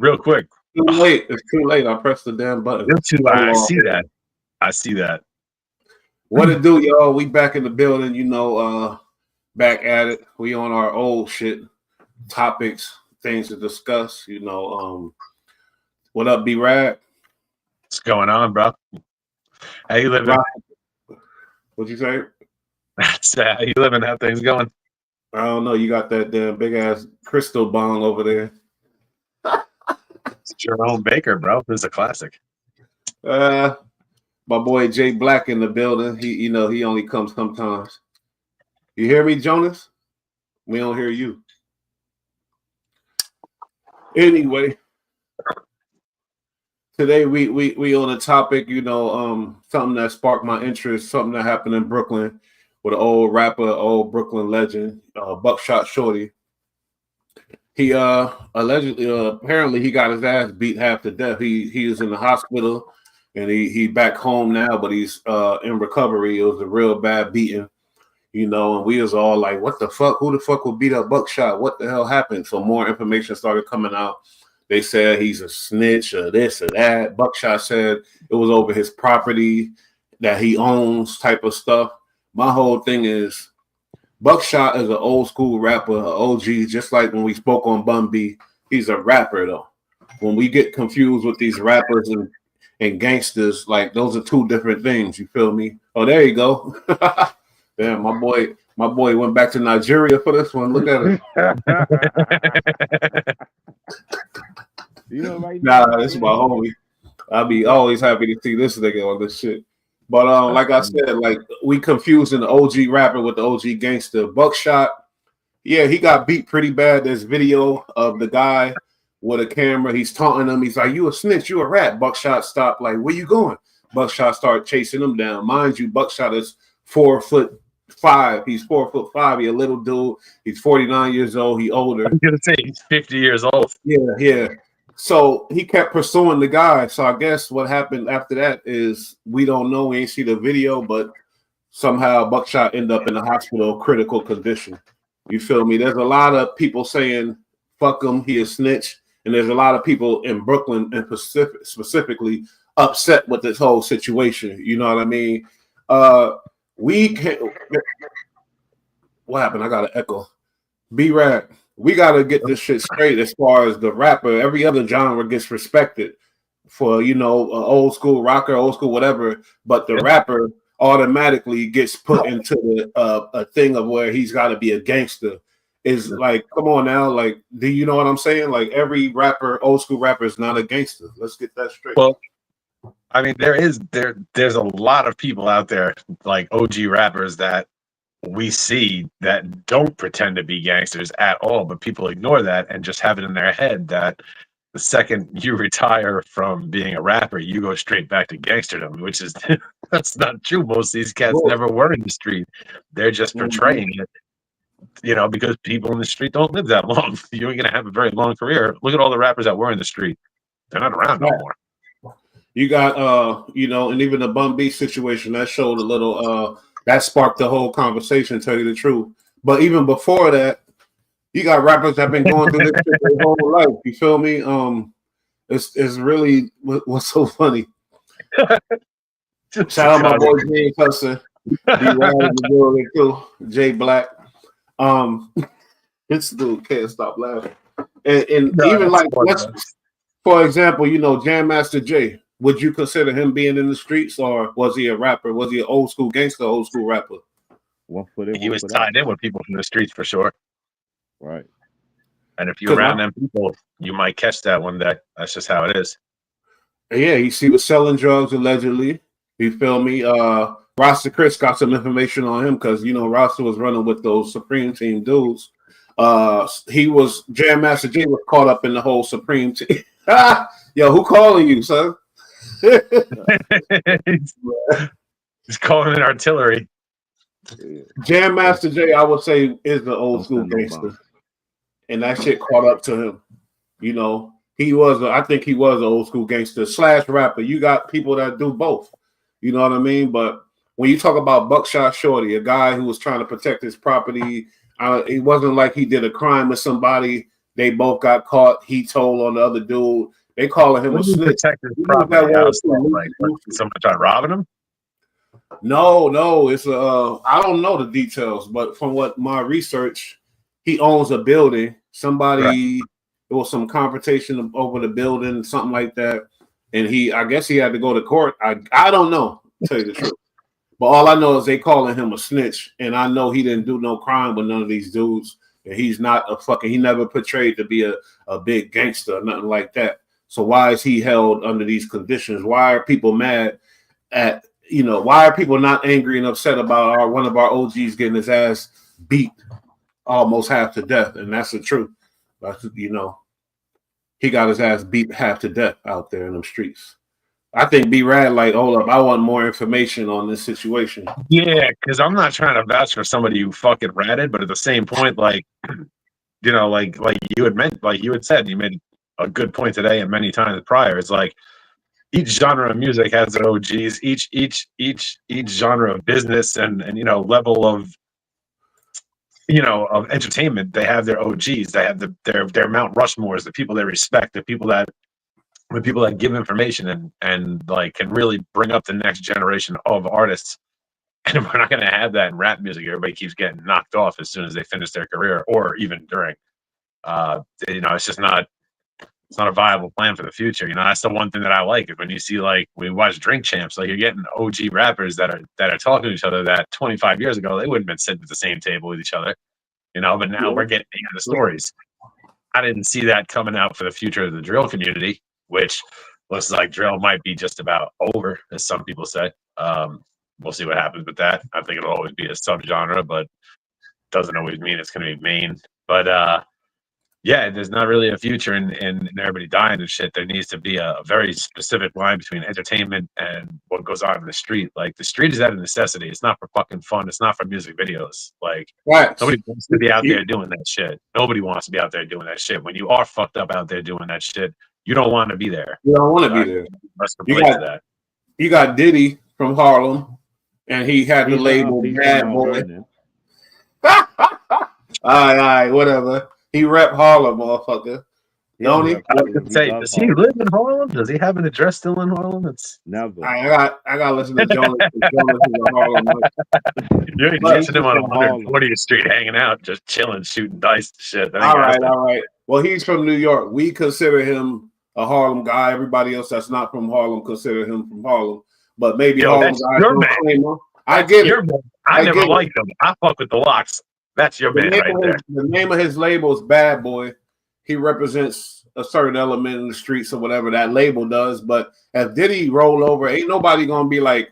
real quick. Too late. It's too late. I pressed the damn button. I see that. I see that. What it do, y'all? We back in the building. Back at it. We on our old shit topics, things to discuss. What up, B-Rad? What's going on, bro? How you living? What'd you say? How you living? How things going? I don't know. You got that damn big ass crystal bong over there. It's Jerome Baker, bro. This is a classic. My boy Jay Black in the building. He only comes sometimes. You hear me, Jonas? We don't hear you. Anyway, today we on a topic, something that sparked my interest, something that happened in Brooklyn with an old rapper, old Brooklyn legend, Buckshot Shorty. He allegedly, apparently, he got his ass beat half to death. He is in the hospital, and he back home now, but he's in recovery. It was a real bad beating, and we was all like, what the fuck? Who the fuck would beat up Buckshot? What the hell happened? So more information started coming out. They said he's a snitch or this or that. Buckshot said it was over his property that he owns type of stuff. My whole thing is Buckshot is an old school rapper, an OG, just like when we spoke on Bun B. He's a rapper, though. When we get confused with these rappers and gangsters, like those are two different things. You feel me? Oh, there you go. Damn, my boy went back to Nigeria for this one. Look at it. Nah, this is my homie. I'll be always happy to see this nigga on this shit. But like I said, like we confusing the OG rapper with the OG gangster. Buckshot, yeah, he got beat pretty bad. There's video of the guy with a camera. He's taunting him. He's like, "You a snitch? You a rat?" Buckshot stopped. Like, "Where you going?" Buckshot started chasing him down. Mind you, Buckshot is 4'5". He's 4'5". He a little dude. He's 49 years old. He older. I'm gonna say he's 50 years old. Yeah. So he kept pursuing the guy. So I guess what happened after that is we don't know. We ain't see the video, but somehow Buckshot ended up in the hospital, critical condition. You feel me? There's a lot of people saying, fuck him, he a snitch. And there's a lot of people in Brooklyn and specifically upset with this whole situation. You know what I mean? We can't. What happened? I got an echo. B-Rad. We got to get this shit straight as far as the rapper. Every other genre gets respected for, old school rocker, old school whatever. But the rapper automatically gets put into a thing of where he's got to be a gangster. Is like, come on now. Like, do you know what I'm saying? Like, every rapper, old school rapper is not a gangster. Let's get that straight. Well, I mean, there's a lot of people out there, like OG rappers that we see that don't pretend to be gangsters at all, but people ignore that and just have it in their head that the second you retire from being a rapper, you go straight back to gangsterdom, which is that's not true. Most of these cats never were in the street. They're just portraying it, because people in the street don't live that long. You ain't gonna have a very long career. Look at all the rappers that were in the street. They're not around no more. You got and even the Bun B situation that showed a little that sparked the whole conversation, tell you the truth. But even before that, you got rappers that have been going through this shit their whole life. You feel me? It's really what's so funny. Shout out my boy Jay Husser. Jay Black. This dude can't stop laughing. And even like for example, Jam Master Jay. Would you consider him being in the streets, or was he a rapper? Was he an old school gangster, old school rapper? He was tied in with people from the streets for sure. Right. And if you're around them people, you might catch that one day. That's just how it is. Yeah, he was selling drugs allegedly. You feel me? Rasta Chris got some information on him because Rasta was running with those Supreme Team dudes. Jam Master Jay was caught up in the whole Supreme Team. Yo, who calling you, son? He's calling it artillery. Jam Master Jay, I would say, is the old school gangster, and that shit caught up to him. He was. I think he was an old school gangster / rapper. You got people that do both. You know what I mean? But when you talk about Buckshot Shorty, a guy who was trying to protect his property, it wasn't like he did a crime with somebody They both got caught. He told on the other dude. They calling him What a do you snitch. protect his You know property? that How word so? too, Like, what, someone tried robbing him? No, it's I don't know the details, but from what my research, he owns a building. Right. Somebody, there was some confrontation over the building, something like that, and I guess he had to go to court. I don't know, to tell you the truth. But all I know is they calling him a snitch, and I know he didn't do no crime with none of these dudes, and he's not a fucking. He never portrayed to be a big gangster or nothing like that. So why is he held under these conditions? Why are people mad at? Why are people not angry and upset about one of our OGs getting his ass beat almost half to death? And that's the truth. He got his ass beat half to death out there in them streets. I think B Rad like, hold up, I want more information on this situation. Yeah, because I'm not trying to vouch for somebody who fucking ratted, but at the same point, like, like you had said, you made a good point today and many times prior. It's like each genre of music has their OGs. Each genre of business and level of of entertainment, they have their OGs. They have their Mount Rushmores, the people they respect, the people that give information and like can really bring up the next generation of artists. And we're not going to have that in rap music. Everybody keeps getting knocked off as soon as they finish their career, or even during. It's just not. It's not a viable plan for the future. That's the one thing that I like is when you see, like, we watch Drink Champs, like, you're getting OG rappers that are talking to each other that 25 years ago they wouldn't have been sitting at the same table with each other. But now we're getting the stories. I didn't see that coming out for the future of the drill community, which looks like drill might be just about over, as some people say. We'll see what happens with that. I think it'll always be a subgenre, but doesn't always mean it's going to be main. But yeah, there's not really a future in everybody dying and shit. There needs to be a very specific line between entertainment and what goes on in the street. Like, the street is out of necessity. It's not for fucking fun. It's not for music videos. Like, right. Nobody wants to be out there doing that shit. Nobody wants to be out there doing that shit. When you are fucked up out there doing that shit, you don't want to be there. You don't want to be there. Let's relate to that. You got Diddy from Harlem, and he had the label Bad Boy. All right, whatever. He rep Harlem, motherfucker. Don't he? I was gonna say, does he live in Harlem? Does he have an address still in Harlem? It's never. I got to listen to Jonas. Jonas is a Harlem. You're catching him on 140th Street, hanging out, just chilling, shooting dice and shit. All right. Well, he's from New York. We consider him a Harlem guy. Everybody else that's not from Harlem consider him from Harlem. But maybe Harlem guys don't claim him. I get it. I never liked him. I fuck with the Locks. That's your man right there. The name of his label is Bad Boy. He represents a certain element in the streets or whatever that label does. But if Diddy roll over, ain't nobody gonna be like,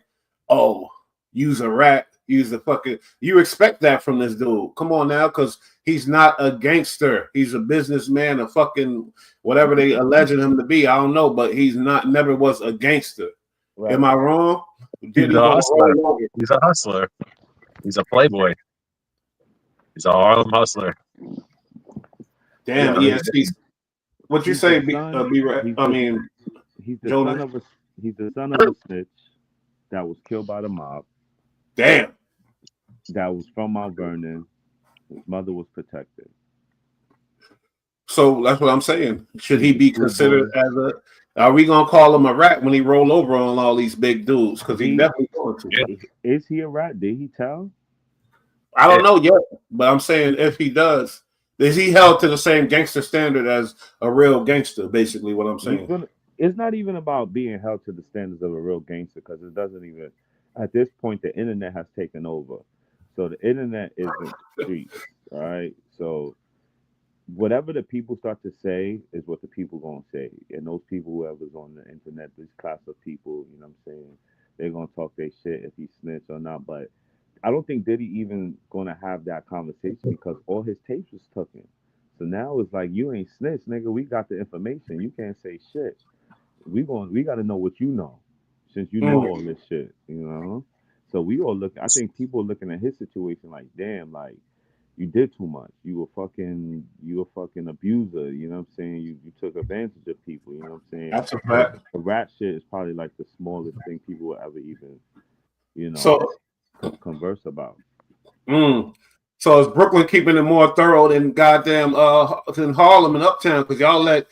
oh, use a rat, use a fucking. You expect that from this dude. Come on now, because he's not a gangster. He's a businessman, a fucking whatever they alleging him to be. I don't know, but he's never was a gangster. Right. Am I wrong? He's a hustler. He's a hustler. He's a playboy. He's a Harlem hustler. Damn, what you say? I mean, he's the son of a snitch that was killed by the mob. Damn. That was from Mount Vernon. His mother was protected. So that's what I'm saying. Should he be considered as a? Are we gonna call him a rat when he roll over on all these big dudes? Because he definitely going to. Is he a rat? Did he tell? I don't know yet, but I'm saying if he does, is he held to the same gangster standard as a real gangster? Basically, what I'm saying. It's not even about being held to the standards of a real gangster, because it doesn't even. At this point, the internet has taken over, so the internet isn't street, all right? So whatever the people start to say is what the people gonna say, and those people, whoever's on the internet, this class of people, you know what I'm saying, they're gonna talk their shit if he snitch or not, but. I don't think Diddy even gonna have that conversation because all his tapes was taken. So now it's like, you ain't snitch, nigga. We got the information. You can't say shit. We got to know what you know, since you know all this shit. You know. So we all look. I think people are looking at his situation like, damn, like you did too much. You a fucking abuser. You know what I'm saying? You took advantage of people. You know what I'm saying? That's a fact. The rat shit is probably like the smallest thing people will ever even, So. converse about. So is Brooklyn keeping it more thorough than goddamn than Harlem and Uptown? Because y'all let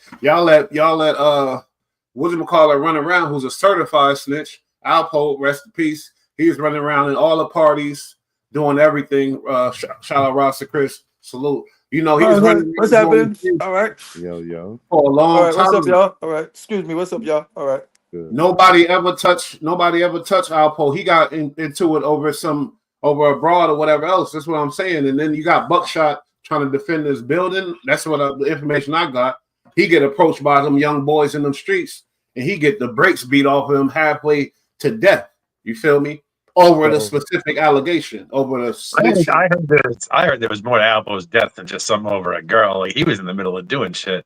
whatchamacallit run around, who's a certified snitch. Alpo, rest in peace. He's running around in all the parties, doing everything. Shout out Ross to Chris. Salute. You know, he was running What's around doing happening? things All right. Yo. for a All long right. What's up, time. y'all? All right. Excuse me. What's up, y'all? All right. Good. Nobody ever touched Alpo. He got into it over abroad or whatever else. That's what I'm saying. And then you got Buckshot trying to defend this building. That's what the information I got. He get approached by them young boys in them streets, and he get the brakes beat off him halfway to death. You feel me? Over the specific allegation, over the snitching. I heard there was more to Alpo's death than just something over a girl. Like he was in the middle of doing shit.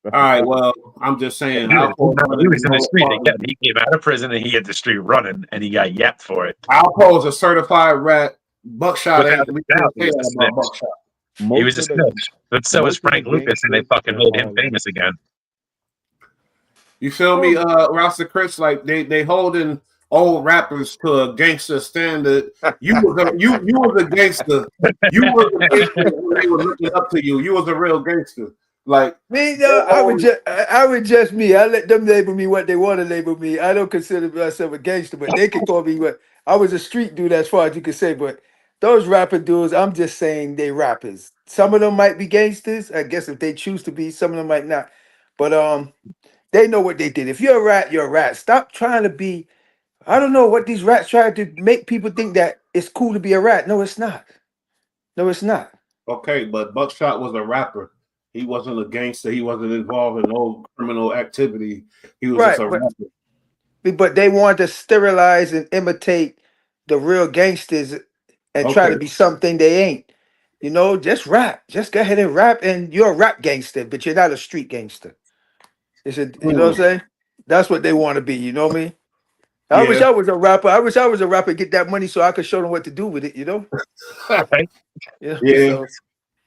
All right, well, I'm just saying. He was in the street. He came out of prison and he hit the street running, and he got yapped for it. Alpo is a certified rat. Buckshot Without ain't. We a doubt, can't say that about Buckshot. He was a snitch. But so was Frank Lucas, and they fucking made him famous again. You feel me, Rasta Chris? Like they holding old rappers to a gangster standard. You was a gangster. You was a gangster when they were looking up to you. You was a real gangster. Like Me, I would just me. I let them label me what they want to label me. I don't consider myself a gangster, but they can call me what. I was a street dude as far as you could say, but those rapper dudes, I'm just saying they rappers. Some of them might be gangsters. I guess if they choose to be, some of them might not. But they know what they did. If you're a rat, you're a rat. Stop trying to be. I don't know what these rats try to make people think that it's cool to be a rat. No, it's not. No, it's not. okay, but Buckshot was a rapper. He wasn't a gangster. He wasn't involved in no criminal activity. He was just a rapper. But they want to sterilize and imitate the real gangsters and try to be something they ain't. You know, just rap. Just go ahead and rap, and you're a rap gangster, but you're not a street gangster. You know what I'm saying? That's what they want to be. You know what I mean? I wish I was a rapper. I wish I was a rapper, get that money so I could show them what to do with it, you know? Yeah.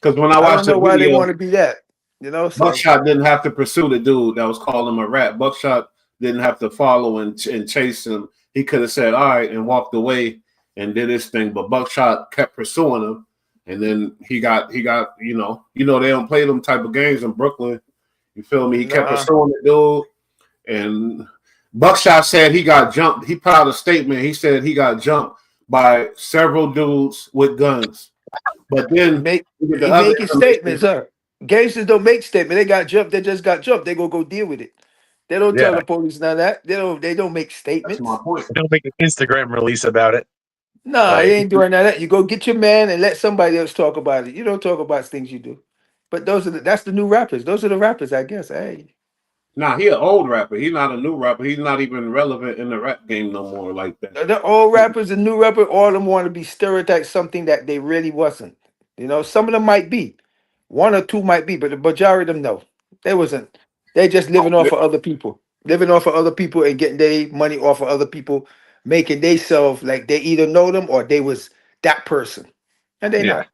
Because when I watched the video, why they want to be that, you know? So. Buckshot didn't have to pursue the dude that was calling him a rat. Buckshot didn't have to follow and chase him. He could have said, all right, and walked away and did his thing. But Buckshot kept pursuing him. And then he got, they don't play them type of games in Brooklyn. You feel me? He kept pursuing the dude. And Buckshot said he got jumped. He put out a statement. He said he got jumped by several dudes with guns. But then making statements, sir. Gangsters don't make statements. They got jumped. They just got jumped. They go deal with it. They don't tell the police none of that. They don't make statements. That's my point. They don't make an Instagram release about it. No, they ain't doing none of that. You go get your man and let somebody else talk about it. You don't talk about things you do. But that's the new rappers. Those are the rappers, I guess. Hey. Nah, he an old rapper. He's not a new rapper. He's not even relevant in the rap game no more like that. The old rappers and new rapper, all of them want to be stereotyped something that they really wasn't. You know, some of them might be. One or two might be, but the majority of them, no. They wasn't. They just living off of other people. Living off of other people and getting their money off of other people, making themselves like they either know them or they was that person. And they not.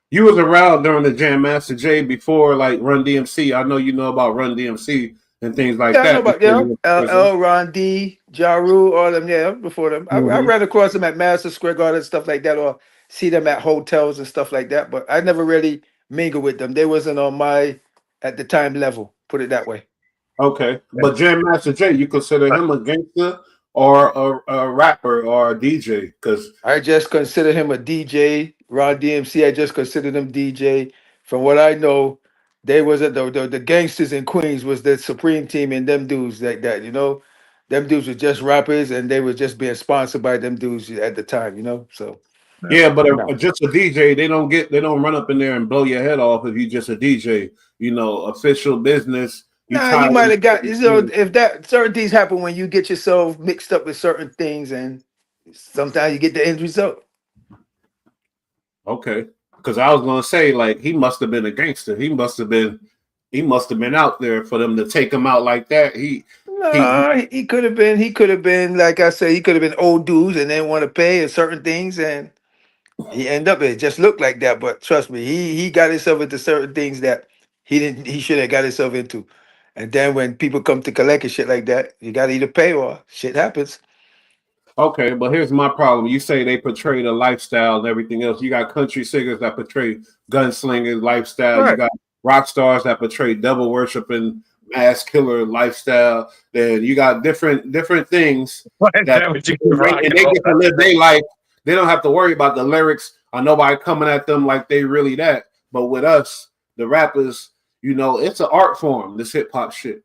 You was around during the Jam Master Jay before like Run DMC. I know you know about Run DMC and things like that. I know about Ron D, Ja Rule, all them, before them. I ran across them at Madison Square Garden and stuff like that, or see them at hotels and stuff like that, but I never really mingled with them. They wasn't on my, at the time, level, put it that way. Okay, but Jam Master Jay, you consider him a gangster or a rapper or a DJ? Because I just consider him a DJ. Ron DMC, I just consider them DJ. From what I know, they was the gangsters in Queens was the supreme team, and them dudes like that, you know. Them dudes were just rappers, and they were just being sponsored by them dudes at the time, you know. So yeah, but just a DJ, they don't run up in there and blow your head off if you just a DJ. You know, official business. You might have got, if that certain things happen when you get yourself mixed up with certain things, and sometimes you get the end result. Okay, because I was gonna say like he must have been a gangster. He must have been out there for them to take him out like that. He could have been. He could have been, like I said, he could have been old dudes and they want to pay certain things, and he ended up. It just looked like that, but trust me, he got himself into certain things that he should have got himself into. And then when people come to collect and shit like that, you got to either pay or shit happens. Okay, but here's my problem. You say they portray the lifestyle and everything else. You got country singers that portray gunslinging lifestyle. You Right. got rock stars that portray devil worshiping, mass killer lifestyle. Then you got different things What is that that? What you give rock and and they roll? get to live their life. They don't have to worry about the lyrics or nobody coming at them like they really that. But with us, the rappers, it's an art form. This hip hop shit.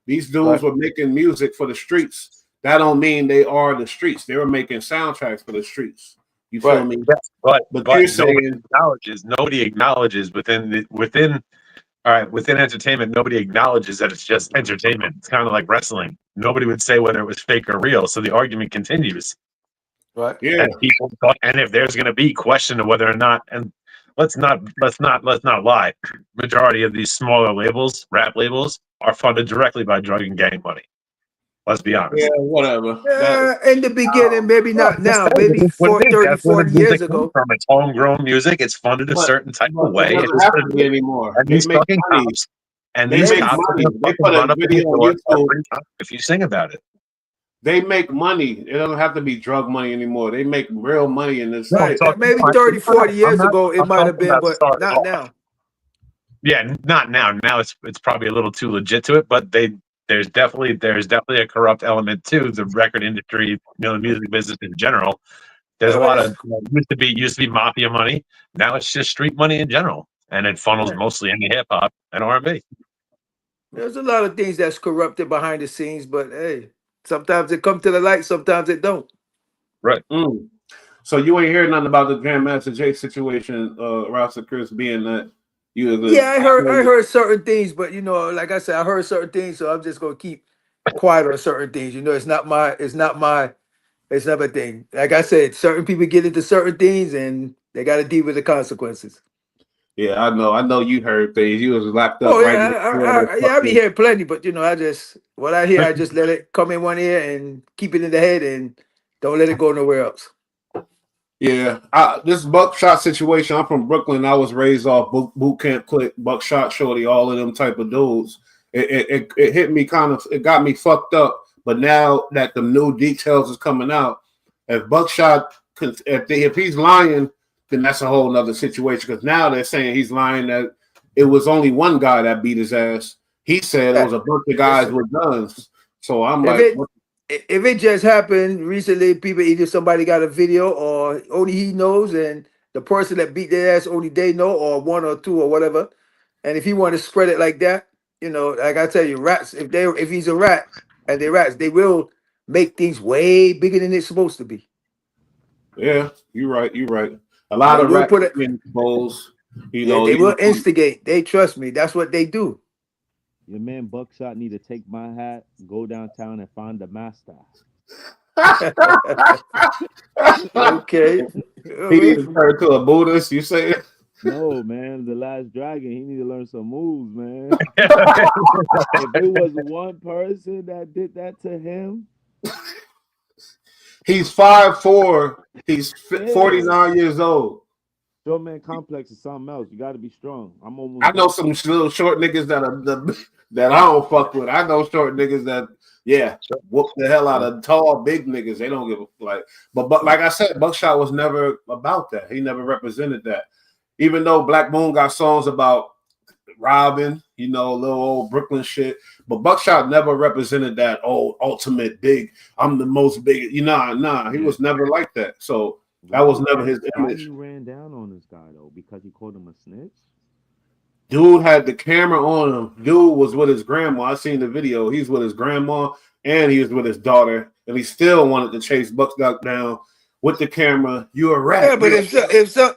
These dudes Right. were making music for the streets. That don't mean they are the streets. They were making soundtracks for the streets. You feel Right. me? Yes, but But but you're saying, nobody acknowledges within all right, within entertainment, nobody acknowledges that it's just entertainment. It's kind of like wrestling. Nobody would say whether it was fake or real. So the argument continues. Right. yeah, And if there's going to be question of whether or not, and let's not lie, majority of these smaller labels, rap labels, are funded directly by drug and gang money. Let's be honest. whatever. That In the beginning, maybe Well, not now, maybe that's what it is. 30, That's where 40 the music years comes ago. from. It's homegrown music. It's funded a but, certain type but of it way. doesn't have to be anymore. And They these make fucking money. cops, and They these make cops are money. gonna They fucking put run a up in video your on door YouTube. every time if you sing about it. They make money. It doesn't have to be drug money anymore. They make real money in this No, I'm shit. talking. Maybe I'm 30, 40 I'm years not. ago, it I'm might have talking been, about but starting not off. now. Yeah, not now. Now it's probably a little too legit to it, but there's definitely a corrupt element to the record industry, the music business in general. There's a Well, lot of used to be mafia money. Now it's just street money in general, and it funnels yeah. mostly into hip hop and R&B. There's a lot of things that's corrupted behind the scenes, but hey, sometimes it come to the light, sometimes it don't. Right. Mm. So you ain't heard nothing about the Grandmaster Jay situation, Rasta Chris, being that you was Yeah, I a heard certain things, but like I said, I heard certain things, so I'm just gonna keep quiet on certain things. It's not my thing. Like I said, certain people get into certain things and they gotta deal with the consequences. yeah, I know you heard things. You was locked up Oh right yeah, before the yeah, I be fucking. hearing plenty, but what I hear, I just let it come in one ear and keep it in the head and don't let it go nowhere else. Yeah, this buckshot situation. I'm from Brooklyn. I was raised off boot camp click, buckshot shorty, all of them type of dudes. It hit me it got me fucked up. But now that the new details is coming out, if buckshot, if he's lying, then that's a whole nother situation. Because now they're saying he's lying that it was only one guy that beat his ass. He said it Yeah, was a bunch of guys listen, with guns. So I'm if like, it if it just happened recently, people either somebody got a video or only he knows, and the person that beat their ass only they know, or one or two or whatever. And if he want to spread it like that, like I tell you, rats. If he's a rat and they're rats, they will make things way bigger than it's supposed to be. yeah, you're right. You're right. A And lot they of will rap put it. being exposed. Yeah, they will instigate. They trust me. That's what they do. Your man Buckshot need to take my hat, go downtown and find the master. Okay. He need to turn to a Buddhist. You say it? No, man, the last dragon, he need to learn some moves, man. If it was one person that did that to him, He's 5'4". He's yeah. 49 years old. Short man complex is something else. You got to be strong. I'm almost. I know some little short niggas that I don't fuck with. I know short niggas that whoop the hell out of tall big niggas. They don't give a like. But like I said, Buckshot was never about that. He never represented that. Even though Black Moon got songs about robbing, little old Brooklyn shit. But Buckshot never represented that ultimate big. I'm the most big. Nah. He was never like that. So that was never his Why image. you ran down on this guy though? Because he called him a snitch? Dude had the camera on him. Dude was with his grandma. I seen the video. He's with his grandma and he was with his daughter, and he still wanted to chase Buckshot down with the camera. You a rat. Yeah, but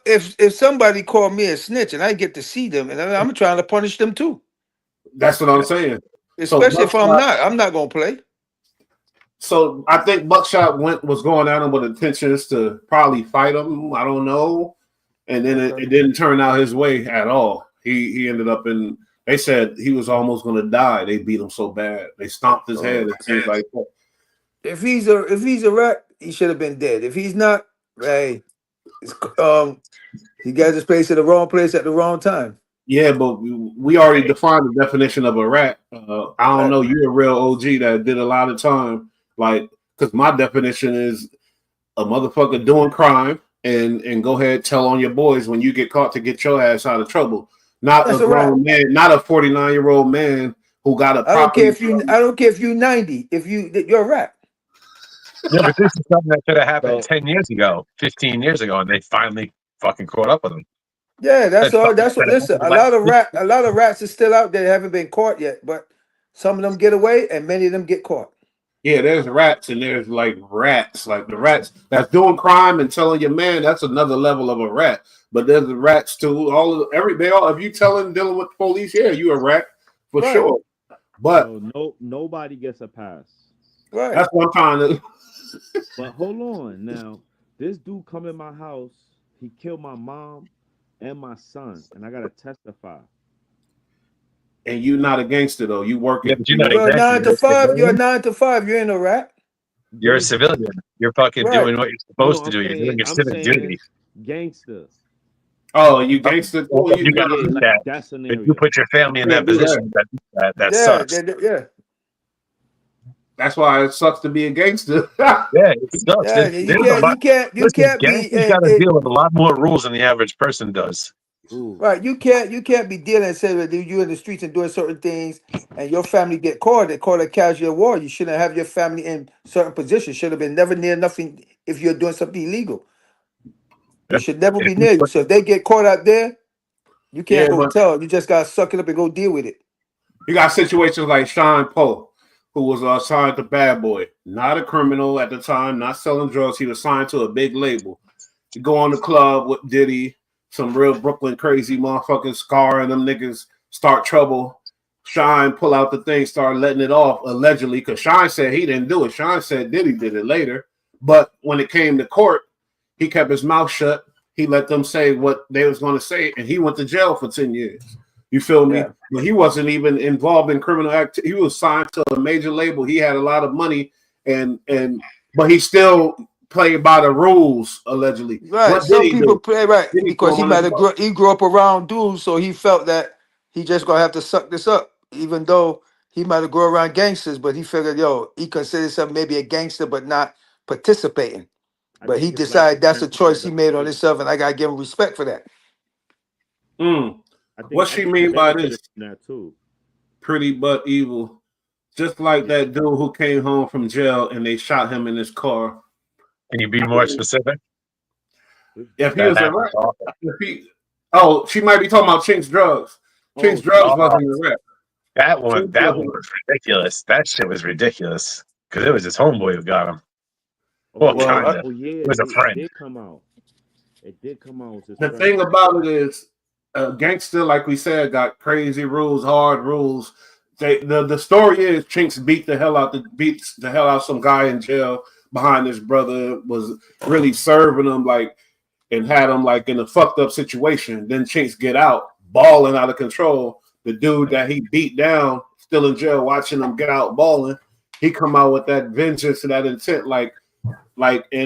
if somebody called me a snitch and I get to see them, and I'm trying to punish them too. That's what I'm saying. Especially if I'm not gonna play. So I think Buckshot was going at him with intentions to probably fight him. I don't know, and then it didn't turn out his way at all. He ended up in. They said he was almost going to die. They beat him so bad. They stomped his head and things like that. If he's a rat, he should have been dead. If he's not, hey, he got his place at the wrong place at the wrong time. Yeah, but we already defined the definition of a rat. I don't know. You're a real OG that did a lot of time, because Because my definition is a motherfucker doing crime and go ahead tell on your boys when you get caught to get your ass out of trouble. Not That's a a wrap. grown man, not a 49-year-old man who got a I don't care property. if you. I don't care if you 90. If you're a rap. Yeah, but this is something that should have happened So 10 years ago, 15 years ago, and they finally fucking caught up with him. Yeah, that's That's all. something that That's what. should have Listen, happened like a lot of rats are still out there that haven't been caught yet, but some of them get away, and many of them get caught. Yeah, there's rats and there's like rats, like the rats that's doing crime and telling your man. That's another level of a rat. But there's the rats too. If you dealing with the police, yeah, you a rat for Right. sure. But nobody gets a pass. Right. that's what I'm trying to. But hold on now. This dude come in my house. He killed my mom and my son, and I gotta testify. And you not a gangster though. You working. Yeah, but you're not You're a exactly. 9 to 5. You're a 9 to 5. You ain't a rat. You're a civilian. You're fucking Right. doing what you're supposed to do. You're doing your civic duty. Gangster. Oh, you gangster. Well, you got gotta do like that. that If scenario. you put your family in that do that. position, that Yeah. sucks. Yeah. That's why it sucks to be a gangster. Yeah, it sucks. Yeah. You can't be. Gangsters got to deal with a lot more rules than the average person does. Ooh. Right. You can't be dealing and say that you in the streets and doing certain things, and your family get caught. They call it casual war. You shouldn't have your family in certain positions. Should have been never near nothing if you're doing something illegal. They should never be near you. So if they get caught out there, you can't go tell. You just gotta suck it up and go deal with it. You got situations like Sean Poe, who was signed to Bad Boy, not a criminal at the time, not selling drugs. He was signed to a big label. You go on the club with Diddy, some real Brooklyn crazy motherfuckers, Scar and them niggas start trouble. Shine pull out the thing, start letting it off allegedly, because Shine said he didn't do it. Shine said Diddy did it later. But when it came to court, he kept his mouth shut. He let them say what they was going to say, and he went to jail for 10 years. You feel me? Yeah. But he wasn't even involved in criminal activity. He was signed to a major label. He had a lot of money, but he still played by the rules, allegedly. Right. What Some did he people do? play right Did he because throw him under the bus? he grew up around dudes, so he felt that he just gonna have to suck this up, even though he might have grew around gangsters, but he figured, he considered himself maybe a gangster, but not participating. I But he think it's like decided that's a choice he benefit made on of- himself, and I gotta give him respect for that. What she mean by this? That too. Pretty but evil. Just like that dude who came home from jail and they shot him in his car. Can you be more specific? If he was a rat, she might be talking about Chink's drugs. Chink's drugs wasn't a rat. That one was ridiculous. That shit was ridiculous because it was his homeboy who got him. Well, kind of. It was a friend. It did come out. It did come out. The thing about it is, gangster, like we said, got crazy rules, hard rules. The story is Chinks beat the hell out some guy in jail behind his brother, was really serving him and had him in a fucked up situation. Then Chinks get out, balling out of control. The dude that he beat down, still in jail, watching him get out balling. He come out with that vengeance and that intent, and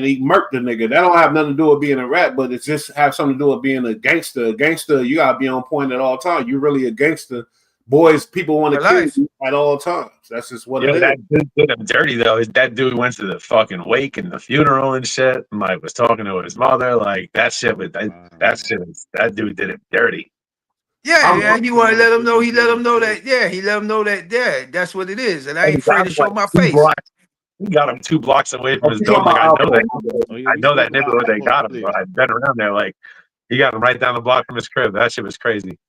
he murked the nigga. That don't have nothing to do with being a rat, but it just have something to do with being a gangster. A gangster, you gotta be on point at all times. You really a gangster. Boys, people want to kill you at all times. That's just what it is. That dude did him dirty though. That dude went to the fucking wake and the funeral and shit. And was talking to his mother. That shit was that dude did it dirty. Yeah, he want to let him know. He let him know that. Yeah, he let him know that. Yeah, that's what it is. And I ain't afraid to show my face. He got him 2 blocks away from his dome. I know that neighborhood they got him. But I've been around there. He got him right down the block from his crib. That shit was crazy.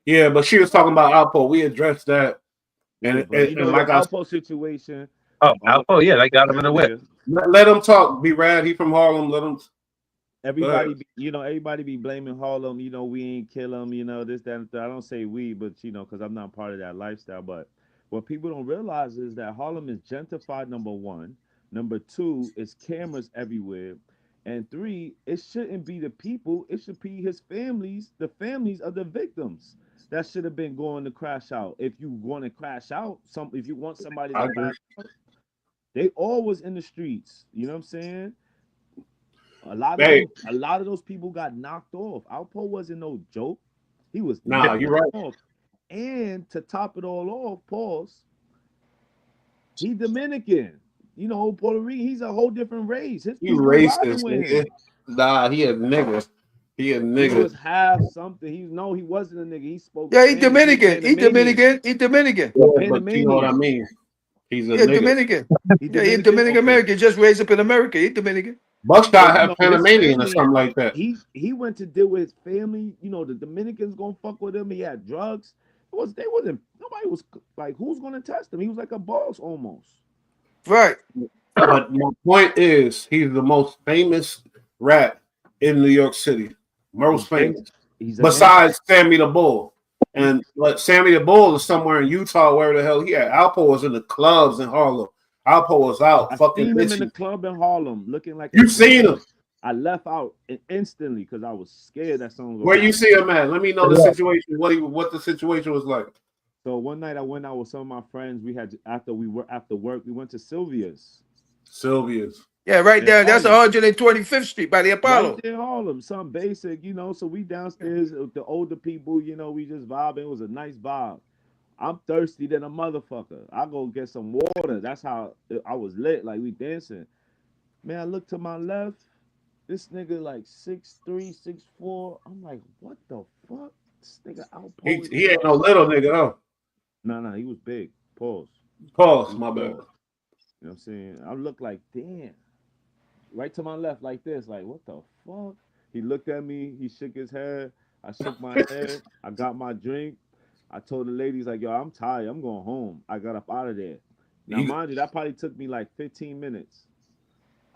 Yeah, but she was talking about Alpo. We addressed that. And the Alpo situation. Oh, Alpo, yeah, they got him in the whip. Let him talk. Be rad. He from Harlem. Let him. Everybody be blaming Harlem. We ain't kill him. This, that, and that. I don't say we, but because I'm not part of that lifestyle. But what people don't realize is that Harlem is gentrified. Number one. Number two, it's cameras everywhere. And 3, it shouldn't be the people. It should be his families, the families of the victims. That should have been going to crash out. If you want to crash out, if you want somebody to crash out, they always in the streets. You know what I'm saying? A lot of those people got knocked off. Alpo wasn't no joke. He was you're right. Off. And to top it all off, pause. He Dominican. Puerto Rican. He's a whole different race. His You people riding racist, with nigga. him. Nah, he a nigga. He a He nigga. was half something. He wasn't a nigga. He spoke Yeah, he Spanish. Dominican. He Panamanian. Dominican. He Dominican. Yeah, but Panamanian. you know what I mean. He's a Yeah, nigga. Dominican. He Yeah, he Dominican. Dominican Okay. American. Just raised up in America. He Dominican. Buckshot But, have his Panamanian or family, something like that. he went to deal with his family. The Dominicans gonna fuck with him. He had drugs. Nobody was like, who's gonna test him? He was like a boss almost. Right. But my point is, he's the most famous rat in New York City. Most famous. He's Besides Sammy the Bull. But Sammy the Bull is somewhere in Utah, where the hell he at. Alpo was in the clubs in Harlem. Alpo was out I fucking seen him in the bitches. club in Harlem looking like You seen him? I left out instantly because I was scared that someone was Where you see him at? Let me know the situation. What the situation was like. So one night I went out with some of my friends. We had after work, we went to Sylvia's. Yeah, right In there. That's Harlem. 125th Street by the Apollo. Right there in Harlem, something basic, So we downstairs with the older people, we just vibing. It was a nice vibe. I'm thirsty than a motherfucker. I go get some water. That's how I was lit. Like we dancing. Man, I look to my left. This nigga like 6'3", 6'4". I'm like, what the fuck? This nigga outposed. He ain't no little nigga, huh? No, he was big. Pause. My bad. You know what I'm saying? I look like, damn. Right to my left, like this, like, what the fuck? He looked at me, he shook his head. I shook my head. I got my drink. I told the ladies, like, yo, I'm tired. I'm going home. I got up out of there. Now, mind you, that probably took me like 15 minutes.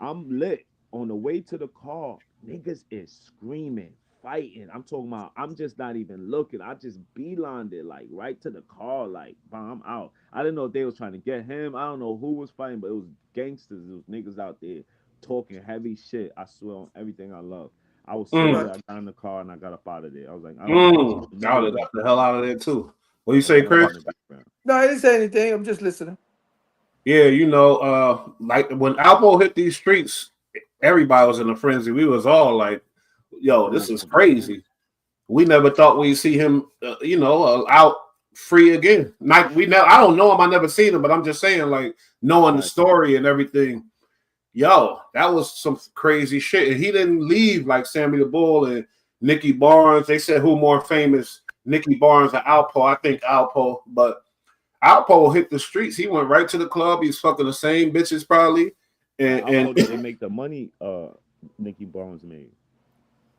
I'm lit. On the way to the car, niggas is screaming, fighting. I'm talking about, I'm just not even looking. I just beelined it, like, right to the car, like, I'm out. I didn't know if they was trying to get him. I don't know who was fighting, but it was gangsters. It was niggas out there talking heavy shit. I swear on everything I love. I was so glad I got in the car and I got up out of there. I was like, I would have got the hell out of there too. What you say, Chris? No, I didn't say anything. I'm just listening. Yeah, like when Alpo hit these streets, everybody was in a frenzy. We was all like, yo, this is crazy. We never thought we'd see him, out free again. I don't know him. I never seen him, but I'm just saying, like, knowing the story and everything. Yo, that was some crazy shit. And he didn't leave like Sammy the Bull and Nicky Barnes. They said who more famous, Nicky Barnes or Alpo. I think Alpo, but Alpo hit the streets. He went right to the club. He's fucking the same bitches probably. And they make the money Nicky Barnes made.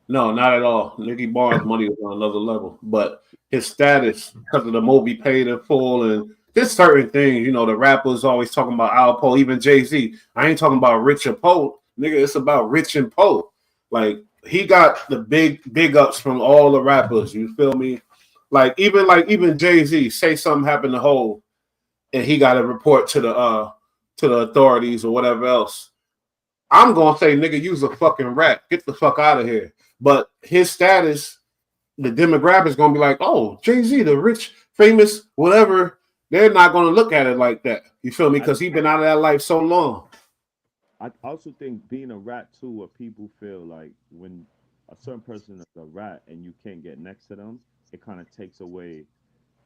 No, not at all. Nicky Barnes' money was on another level. But his status, because of the Moby paid in full and there's certain things, the rappers always talking about Alpo, even Jay-Z. I ain't talking about Rich and Poe. Nigga, it's about Rich and Poe. Like, he got the big ups from all the rappers. You feel me? Like even Jay-Z, say something happened to Hov, and he got to report to the authorities or whatever else. I'm gonna say, nigga, you's a fucking rat. Get the fuck out of here. But his status, the demographics gonna be like, oh, Jay-Z, the rich, famous, whatever. They're not gonna look at it like that. You feel me? Because he's been out of that life so long. I also think being a rat too, where people feel like when a certain person is a rat and you can't get next to them, it kind of takes away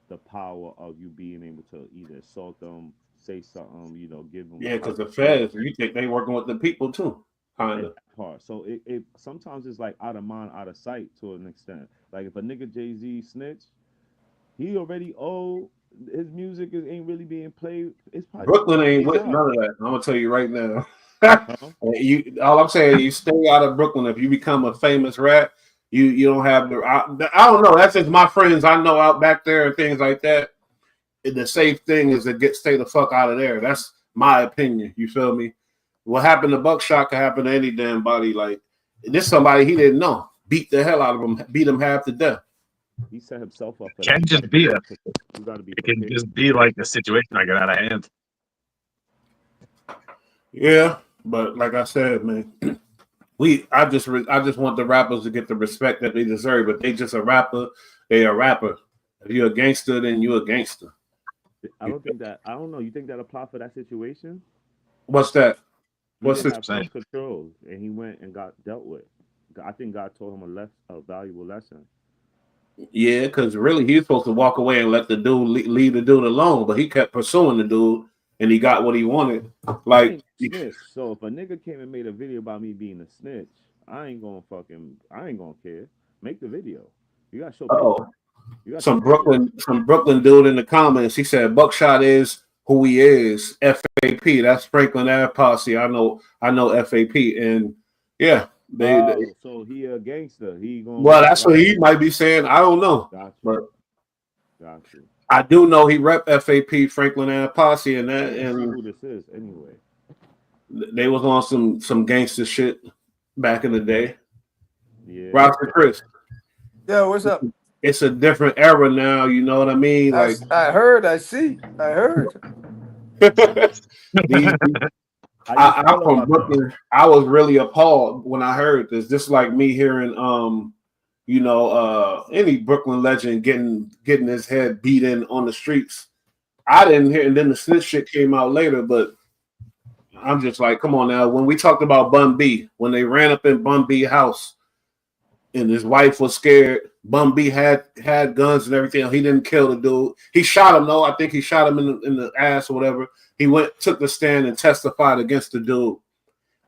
the power of you being able to either assault them, say something, give them. Yeah, because the feds, you think they working with the people too, kind of. Part. So it sometimes it's like out of mind, out of sight to an extent. Like if a nigga Jay-Z snitch, he already old. His music ain't really being played. It's probably Brooklyn ain't with none of that. I'm gonna tell you right now. All I'm saying, you stay out of Brooklyn. If you become a famous rat, you don't have the. I don't know. That's just my friends I know out back there and things like that. The safe thing is to stay the fuck out of there. That's my opinion. You feel me? What happened to Buckshot could happen to any damn body. Like this, somebody he didn't know beat the hell out of him, beat him half to death. He set himself up. Can't just be that. You gotta be. It can just be like the situation I got out of hand. Yeah, but like I said, man, I just want the rappers to get the respect that they deserve. But they just a rapper. They a rapper. If you're a gangster, then you're a gangster. I don't know. You think that apply for that situation? What's that? What's his control? And he went and got dealt with. I think God told him a valuable lesson. Yeah, because really he's supposed to walk away and let the dude leave the dude alone, but he kept pursuing the dude, and he got what he wanted. I Like, ain't snitch. So if a nigga came and made a video about me being a snitch, I ain't gonna care. Make the video. You gotta show oh, pictures. You gotta show some Brooklyn dude in the comments. He said Buckshot is who he is. FAP. That's Franklin Ave Posse. I know FAP, and yeah, so he a gangster. He gonna well, that's what he might be saying. I don't know, but I do know he rep FAP, Franklin Ave Posse, and that, and who this is anyway. They was on some gangster shit back in the day. Yeah, Roger Chris. Yo, what's up? It's a different era now. You know what I mean? Like I heard. I heard. I'm from Brooklyn. I was really appalled when I heard this. Just like me hearing, any Brooklyn legend getting his head beat in on the streets. I didn't hear, and then the snitch shit came out later. But I'm just like, come on now. When we talked about Bun B, when they ran up in Bun B house, and his wife was scared. Bun B had guns and everything. He didn't kill the dude. He shot him though. I think he shot him in the ass or whatever. He took the stand and testified against the dude.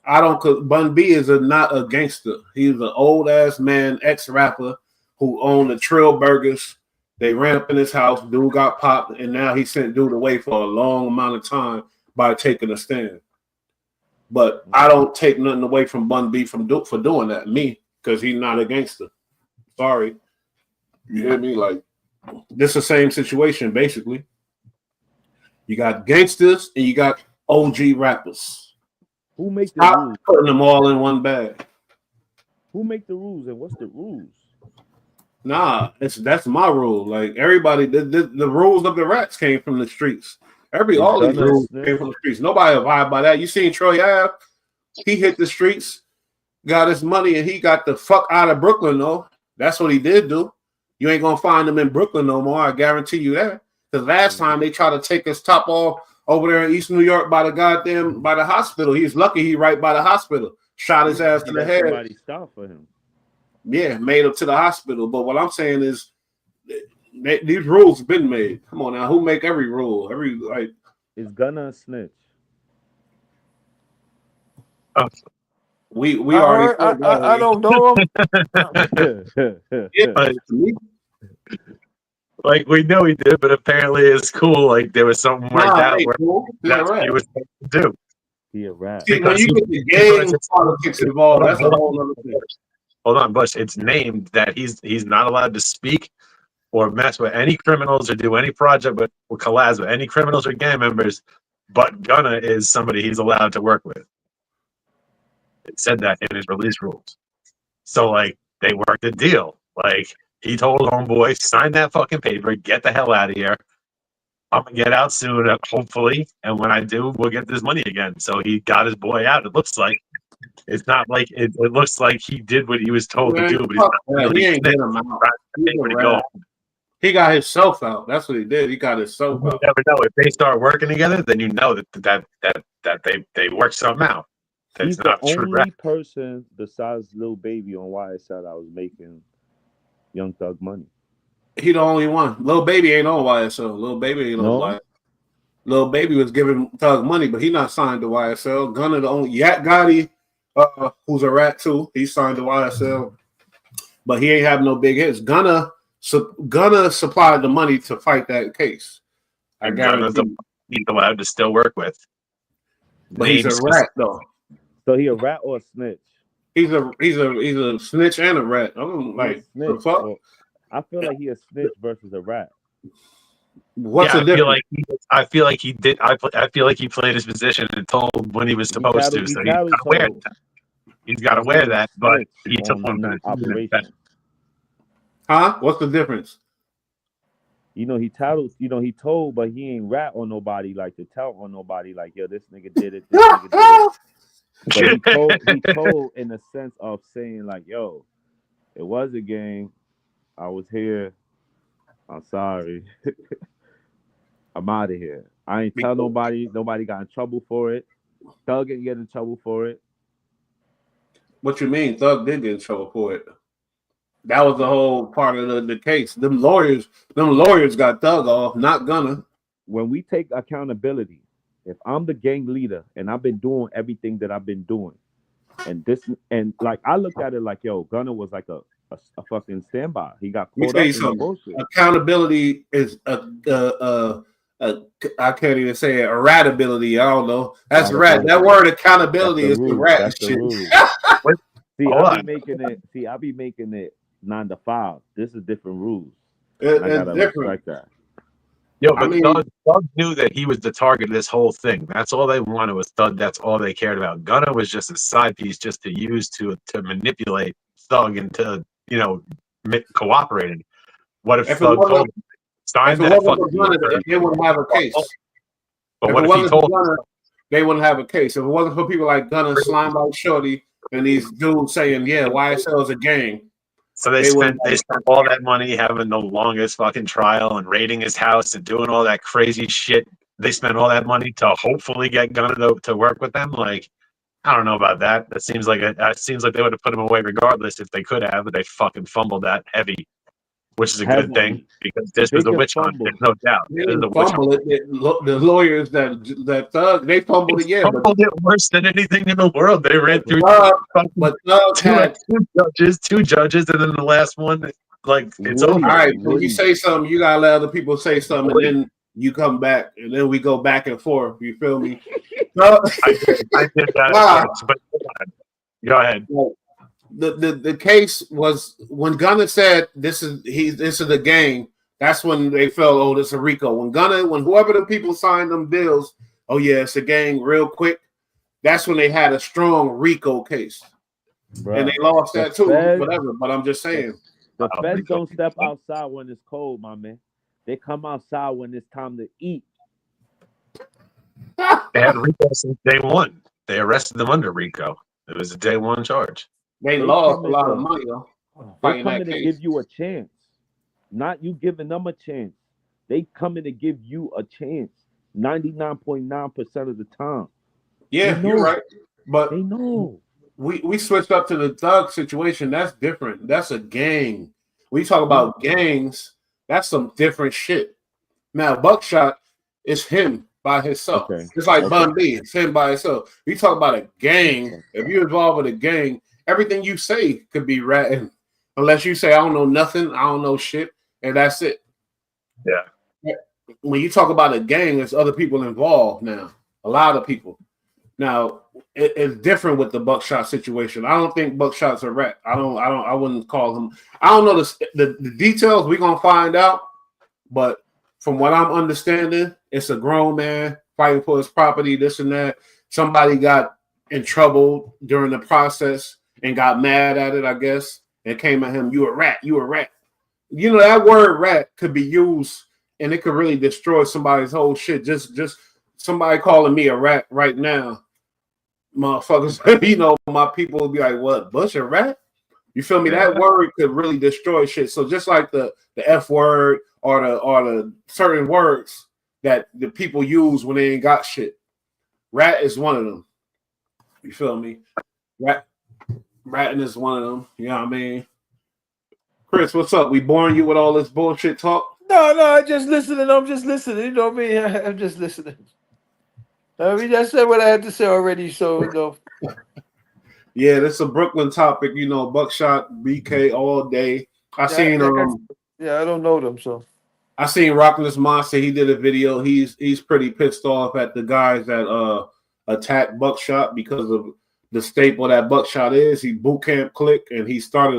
Bun B is not a gangster. He's an old ass man, ex-rapper who owned the Trill Burgers. They ran up in his house. Dude got popped, and now he sent dude away for a long amount of time by taking a stand. But I don't take nothing away from Bun B for doing that. Me. Because he's not a gangster. Sorry. You hear me? Like, this is the same situation, basically. You got gangsters and you got OG rappers. Who make the Stop rules? putting them all in one bag. Who make the rules and what's the rules? Nah, that's my rule. Like, everybody, the rules of the rats came from the streets. All these rules came from the streets. Nobody abide by that. You seen Troy Ave? He hit the streets. Got his money and he got the fuck out of Brooklyn, though. That's what he did do. You ain't gonna find him in Brooklyn no more. I guarantee you that. Because last time they tried to take his top off over there in East New York by the hospital. He's lucky he right by the hospital. Shot his ass to the head. Somebody stopped for him. Yeah, made him to the hospital. But what I'm saying is, these rules have been made. Come on now, who make every rule? Is Gunna a snitch? We already. I don't know him. Yeah, like we know he did, but apparently it's cool. Like there was something worked out where that's what he was supposed to do. He a rat. See, when you get the game politics involved, that's a whole other thing. Hold on, Bush. It's named that he's not allowed to speak or mess with any criminals or do any project or collabs with any criminals or gang members. But Gunna is somebody he's allowed to work with. It said that in his release rules. So like they worked a deal. Like he told homeboy, sign that fucking paper, get the hell out of here. I'm gonna get out soon, hopefully. And when I do, we'll get this money again. So he got his boy out. It looks like it's not like it looks like he did what he was told to do, but he's not really. He ain't get him out. He got himself out. That's what he did. He got himself out. You never know. If they start working together, then you know that they work something out. He's the only person besides Lil Baby on YSL that was making Young Thug money. He the only one. Lil Baby ain't on YSL. Lil Baby ain't on YSL. Lil Baby was giving Thug money, but he not signed to YSL. Gunna the only. Yak Gotti, who's a rat too, he signed to YSL, but he ain't have no big hits. Gunna supplied the money to fight that case. I guarantee. He's allowed to still work with. But he's a rat though. So he a rat or a snitch? He's a snitch and a rat. I'm like, the fuck? I feel like he a snitch versus a rat. What's the difference? I feel like he did. I feel like he played his position and told when he was supposed to. So he's got to wear that. But he took one operation. Huh? What's the difference? He told, but he ain't rat on nobody like to tell on nobody like, yo, this nigga did it. This nigga did it. But he told in the sense of saying like, yo, it was a game. I was here. I'm sorry. I'm out of here. I ain't tell nobody. Nobody got in trouble for it. Thug didn't get in trouble for it. What you mean? Thug did get in trouble for it. That was the whole part of the case. Them lawyers got Thug off, not Gunna. When we take accountability, If I'm the gang leader and I've been doing everything that I've been doing, and like I looked at it like, yo, Gunner was like a fucking standby. He got Let me caught tell up you in the something. bullshit. Accountability is I can't even say it. Eradability. I don't know. That's rat. That word accountability is the rat That's the shit. rule. Wait, See, hold I on. be making it. See, I be making it 9 to 5. This is different rules. It's I gotta different. respect that. Yo, I but mean, Thug knew that he was the target of this whole thing. That's all they wanted was Thug. That's all they cared about. Gunna was just a side piece, just to use to manipulate Thug into cooperating. What if if it Thug told wasn't him sign if it that wasn't fucking for deal? Gunner, they wouldn't have a case. But If what it if he wasn't told for him? Gunner, they wouldn't have a case. If it wasn't for people like Gunner, Slime Out Shorty, and these dudes saying, "Yeah, YSL is a gang," So they they wouldn't. spent all that money having the longest fucking trial and raiding his house and doing all that crazy shit. They spent all that money to hopefully get Gunna to work with them. Like, I don't know about that. That seems like they would have put him away regardless if they could have, but they fucking fumbled that heavy, which is a good Heavily. thing because this They was a can witch hunt. fumble. There's no doubt. They This is a didn't witch fumble hunt. it. The lawyers that Thug they fumbled it, They yeah, but fumbled it worse than anything in the world. They ran through fucking Thug had. two judges, and then the last one, like it's Woody, over. All right, when you Woody. say something, you gotta let other people say something, and then you come back, and then we go back and forth. You feel me? I did that, Nah. but go ahead. The case was when Gunner said this is the game. That's when they felt, oh, this is a RICO. When whoever the people signed them deals, oh yeah, it's a gang real quick. That's when they had a strong RICO case. Bruh, And they lost that too, Feds, whatever. But I'm just saying. the feds don't step outside when it's cold, my man. They come outside when it's time to eat. They had RICO since day one. They arrested them under RICO. It was a day one charge. They lost a lot of money though. They coming to give you a chance, not you giving them a chance. They coming to give you a chance 99.9% of the time. Yeah, you're right. But they know. We switched up to the Thug situation. That's different. That's a gang. We talk about gangs. That's some different shit. Now, Buckshot is him by himself. Okay. It's like Bun B. It's him by himself. We talk about a gang. If you're involved with a gang, everything you say could be ratting. Unless you say, I don't know nothing. I don't know shit. And that's it. Yeah. When you talk about a gang, there's other people involved now. A lot of people. Now, it's different with the Buckshot situation. I don't think Buckshot's a rat. I wouldn't call him. I don't know the details. We're gonna find out. But from what I'm understanding, it's a grown man fighting for his property, this and that. Somebody got in trouble during the process and got mad at it, I guess, and came at him, you a rat, you a rat. You know, that word rat could be used and it could really destroy somebody's whole shit. Just somebody calling me a rat right now. Motherfuckers, you know, my people will be like, what, Bush a rat? You feel me? Yeah. That word could really destroy shit. So just like the F word or the certain words that the people use when they ain't got shit, rat is one of them. You feel me? Ratting is one of them. You know what I mean? Chris, what's up? We boring you with all this bullshit talk? No, I'm just listening. I'm just listening. You know what I mean? I'm just listening. I mean, I said what I had to say already, so you know. Yeah, that's a Brooklyn topic. You know, Buckshot, BK all day. I don't know them, so I seen Rockless Monster. He did a video. He's pretty pissed off at the guys that attacked Buckshot because of the staple that Buckshot is. He boot camp click, and he started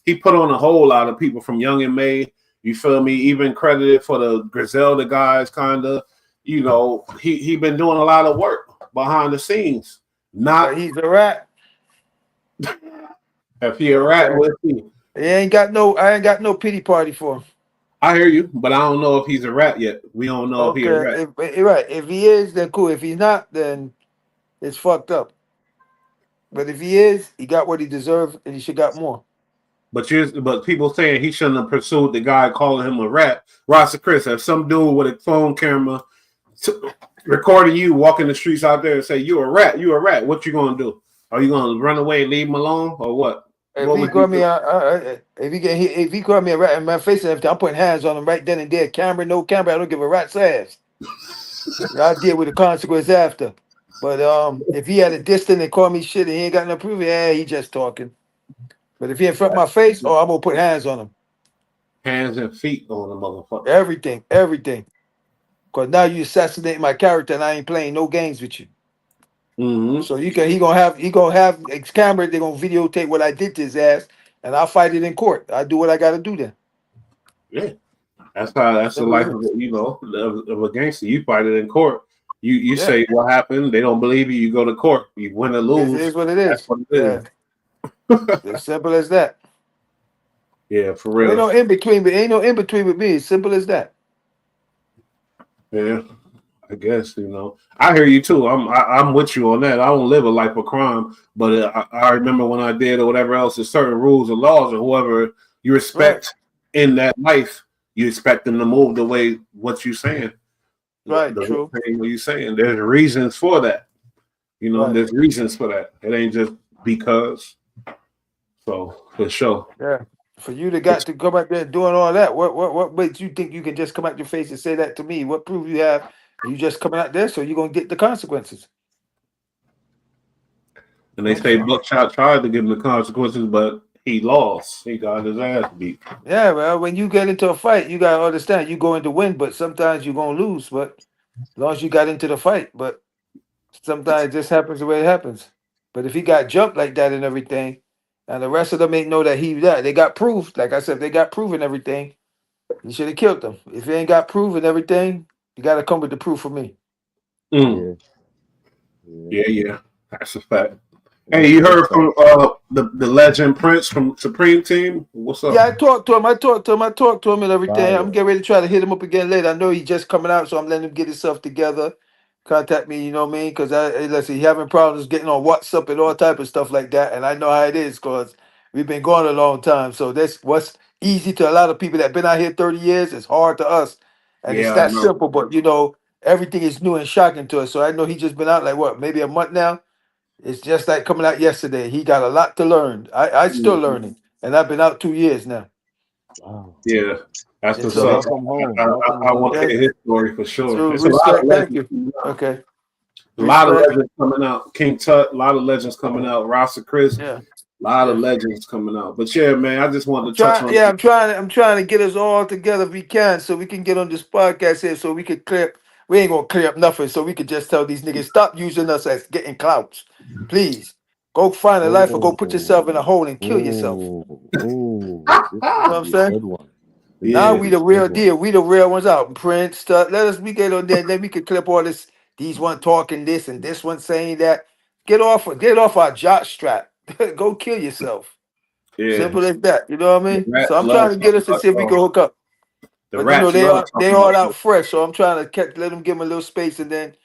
he put on a whole lot of people from Young and May. You feel me? Even credited for the Griselda guys, kind of. You know, he been doing a lot of work behind the scenes. Not he's a rat. If he a rat, what is he? I ain't got no pity party for him. I hear you, but I don't know if he's a rat yet. We don't know if he's a rat. Right. If he is, then cool. If he's not, then it's fucked up. But if he is, he got what he deserved, and he should got more. But people saying he shouldn't have pursued the guy calling him a rat. Rasta Chris, if some dude with a phone camera recording you walking the streets out there and say you a rat, what you gonna do? Are you gonna run away and leave him alone, or what? If he call me, if he call me a rat in my face and everything, I'm putting hands on him right then and there. Camera, no camera, I don't give a rat's ass. I deal with the consequence after. But if he had a distance and call me shit and he ain't got no proof, yeah, he just talking. But if he in front of my face, oh, I'm gonna put hands on him. Hands and feet on the motherfucker. Everything. Cause now you assassinate my character and I ain't playing no games with you. Mm-hmm. So he gonna have his camera, they're gonna videotape what I did to his ass, and I'll fight it in court. I do what I gotta do then. Yeah. That's the Simple life as of it. of a gangster. You fight it in court. You Yeah. say what happened. They don't believe you. You go to court. You win or It lose. is what it That's is. what it Yeah. is. As simple as that. Yeah, for Ain't real. no in between, but ain't no in between with me. It's simple as that. Yeah, I guess I hear you too. I'm with you on that. I don't live a life of crime, but I remember when I did or whatever else. There's certain rules and laws, and whoever you respect in that life, you expect them to move the way what you're saying. Right, The true. what you're saying. There's reasons for that. Right. There's reasons for that. It ain't just because. So for sure. Yeah. For you to got to come out there doing all that, what makes you think you can just come out your face and say that to me? What proof you have? You just coming out there, so you're gonna get the consequences. And they say Buckshot tried to give him the consequences, but he lost. He got his ass beat. Yeah, well, when you get into a fight, you gotta understand you're going to win, but sometimes you're gonna lose. But as long as you got into the fight, but sometimes it just happens the way it happens. But if he got jumped like that and everything, and the rest of them ain't know that they got proof. Like I said, if they got proof and everything, you should have killed them. If they ain't got proof and everything, you gotta come with the proof for me. Mm. Yeah. Yeah. That's a fact. Hey, you heard from the legend Prince from Supreme Team? What's up? Yeah, I talked to him and everything. Fire. I'm getting ready to try to hit him up again later. I know he's just coming out, so I'm letting him get himself together. Contact me, you know what I mean? Because let's see, he having problems getting on WhatsApp and all type of stuff like that. And I know how it is because we've been going a long time. So that's what's easy to a lot of people that been out here 30 years. It's hard to us. And it's Yeah, I that know. simple, but everything is new and shocking to us. So I know he just been out like what, maybe a month now? It's just like coming out yesterday. He got a lot to learn. I still learning. And I've been out 2 years now. Wow. Yeah, that's And what's So up. so welcome home. I want to thank hear you. his story for sure. So There's a lot of respect, thank legends you. coming out. Okay. A lot of Respect. legends coming out. King Tut, a lot of legends coming out. Rasta Chris, Yeah. a lot of Yeah. legends coming out. But yeah, man, I just wanted I'm to touch trying, on. yeah, I'm trying to get us all together if we can so we can get on this podcast here so we could clear up. We ain't gonna clear up nothing, so we could just tell these niggas stop using us as getting clouts. Please. Go find a life or go put yourself in a hole and kill yourself. This You know what I'm is a saying? good one. Now Yeah, we the real deal. We the real ones out. Prince, we get on there, then we can clip all this. These one talking this and this one saying that. Get off our jock strap. Go kill yourself. yeah. Simple as that. You know what I The mean? So rats I'm love trying to get us to see if we can talking hook up. The But rats they love are talking all about out you. fresh. So I'm trying to let them give them a little space, and then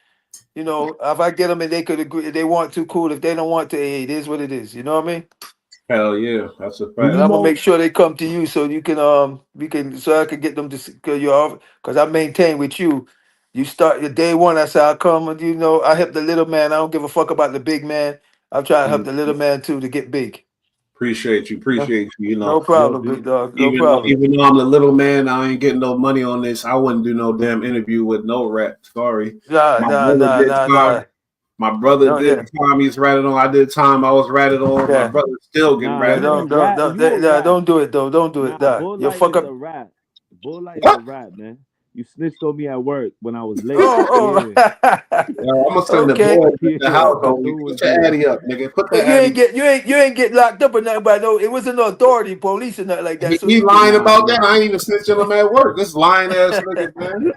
if I get them and they could agree, if they want to, cool. If they don't want to, hey, it is what it is. You know what I mean? Hell yeah, that's a Do fact. And you I'm gonna know? make sure they come to you so you can so I can get them to because I maintain with you. You start your day one. I say I'll come and I help the little man. I don't give a fuck about the big man. I'm trying to help Mm, the little man too to get big. appreciate you, Yeah. appreciate you. No Yo, problem, do big dog. No Even though, problem. even though I'm the little man, I ain't getting no money on this. I wouldn't do no damn interview with no rat. Sorry. Nah, My nah, brother nah, did nah, time. nah. My brother No, did yeah, time. He's ratted on. I did time. I was ratted on. My yeah, brother still getting nah, yeah. ratted on. you rat. You a rat. Don't do it though. Don't do it. Nah, Nah. Bull You'll Light fuck is up. a rat. Bull Light is a What? rat, man. You snitched on me at work when I was late. Oh, Yeah. oh. Yo, I'm gonna send the Okay. boys at Yeah, the house I on knew you. it was Put your you. addy up, nigga. Put But that addy. you ain't get locked up or nothing. But no, it wasn't no authority, police or nothing like that. So He you can. lying Nah, about nah. that. I ain't even snitching him at work. This lying ass nigga, man.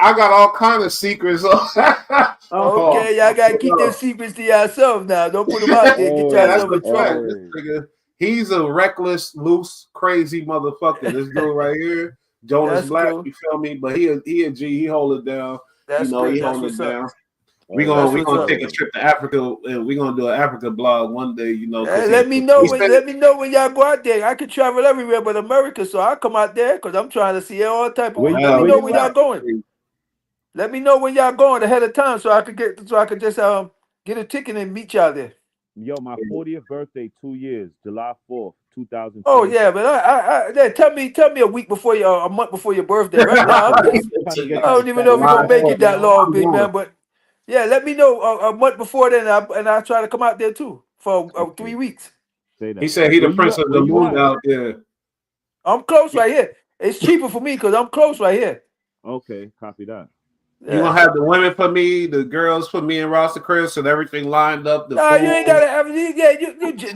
I got all kind of secrets. Oh, Okay, y'all gotta keep their secrets to yourself now. Don't put them out there. Get yeah, that's yourself Always, a in fact. trouble. This always. nigga, he's a reckless, loose, crazy motherfucker. This dude right here, Jonas That's Black, cool. you feel me? But he a G. He hold it down. That's good. He That's holding what's it up. down. That's We what's gonna up. take a trip to Africa, and we gonna do an Africa blog one day. Because Hey, he he said let me know when y'all go out there. I could travel everywhere but America, so I'll come out there because I'm trying to see all type of. Let me hell Where know you when yeah. y'all at? going. Let me know when y'all going ahead of time so I could just get a ticket and meet y'all there. Yo, my 40th birthday, 2 years, July 4th. 2020. Oh yeah, but tell me a week before your a month before your birthday. Right now, I'm just Trying to I get don't that even know if we're gonna Live make satisfaction, on. it you that know. long, I'm big going. man. But yeah, let me know a month before then, and I'll try to come out there too for Okay, 3 weeks. say He that. said he the Where you prince at? of Where the you moon at? out there. I'm close right here. It's cheaper for me because I'm close right here. Okay, copy that. You Yeah. gonna have the women for me, the girls for me, and Roster Chris, and everything lined up. The Nah, you ain't food. gotta have it. Yeah,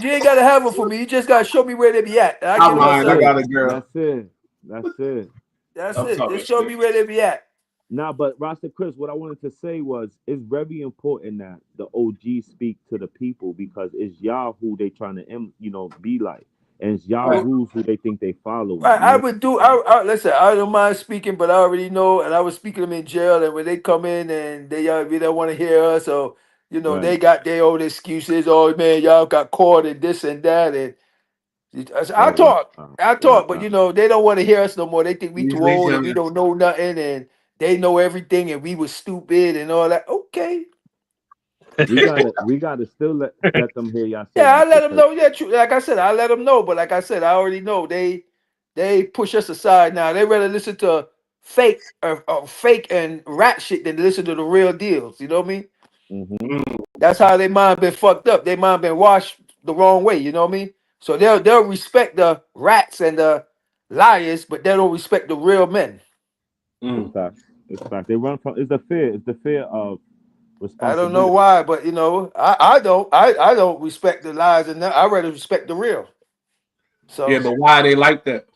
you ain't gotta have them for me. You just gotta show me where they be at. I I'm give them a That's lying. I it. got service. a girl. That's it. That's it. That's I'm it. talking Just show shit. me where they be at. Nah, but Rasta Chris, what I wanted to say was it's very important that the OG speak to the people because it's y'all who they trying to be like. And it's y'all Right. rules who they think they following, Right, you I know? would do. I listen. I don't mind speaking, but I already know, and I was speaking them in jail. And when they come in and they don't want to hear us, or they Right. got their own excuses. Oh man, y'all got caught in this and that, and I Oh talk, wow. I talk, but Wow. they don't want to hear us no more. They think we too These old and we young. don't know nothing, and they know everything, and we was stupid and all that. Okay, We gotta still let them hear y'all say yeah, I that let shit. them 'Cause know. Yeah, true. Like I said, I let them know. But like I said, I already know they push us aside now. They rather listen to fake and rat shit than listen to the real deals. You know what I mean? mhm. Mm, That's how their mind been fucked up. Their mind been washed the wrong way. You know what I mean? So they'll respect the rats and the liars, but they don't respect the real men. It's mm. facts. It's facts. They run from it's the fear of I don't know responsibility. why, but I don't respect the lies and I rather respect the real. Yeah, So but why are they like that?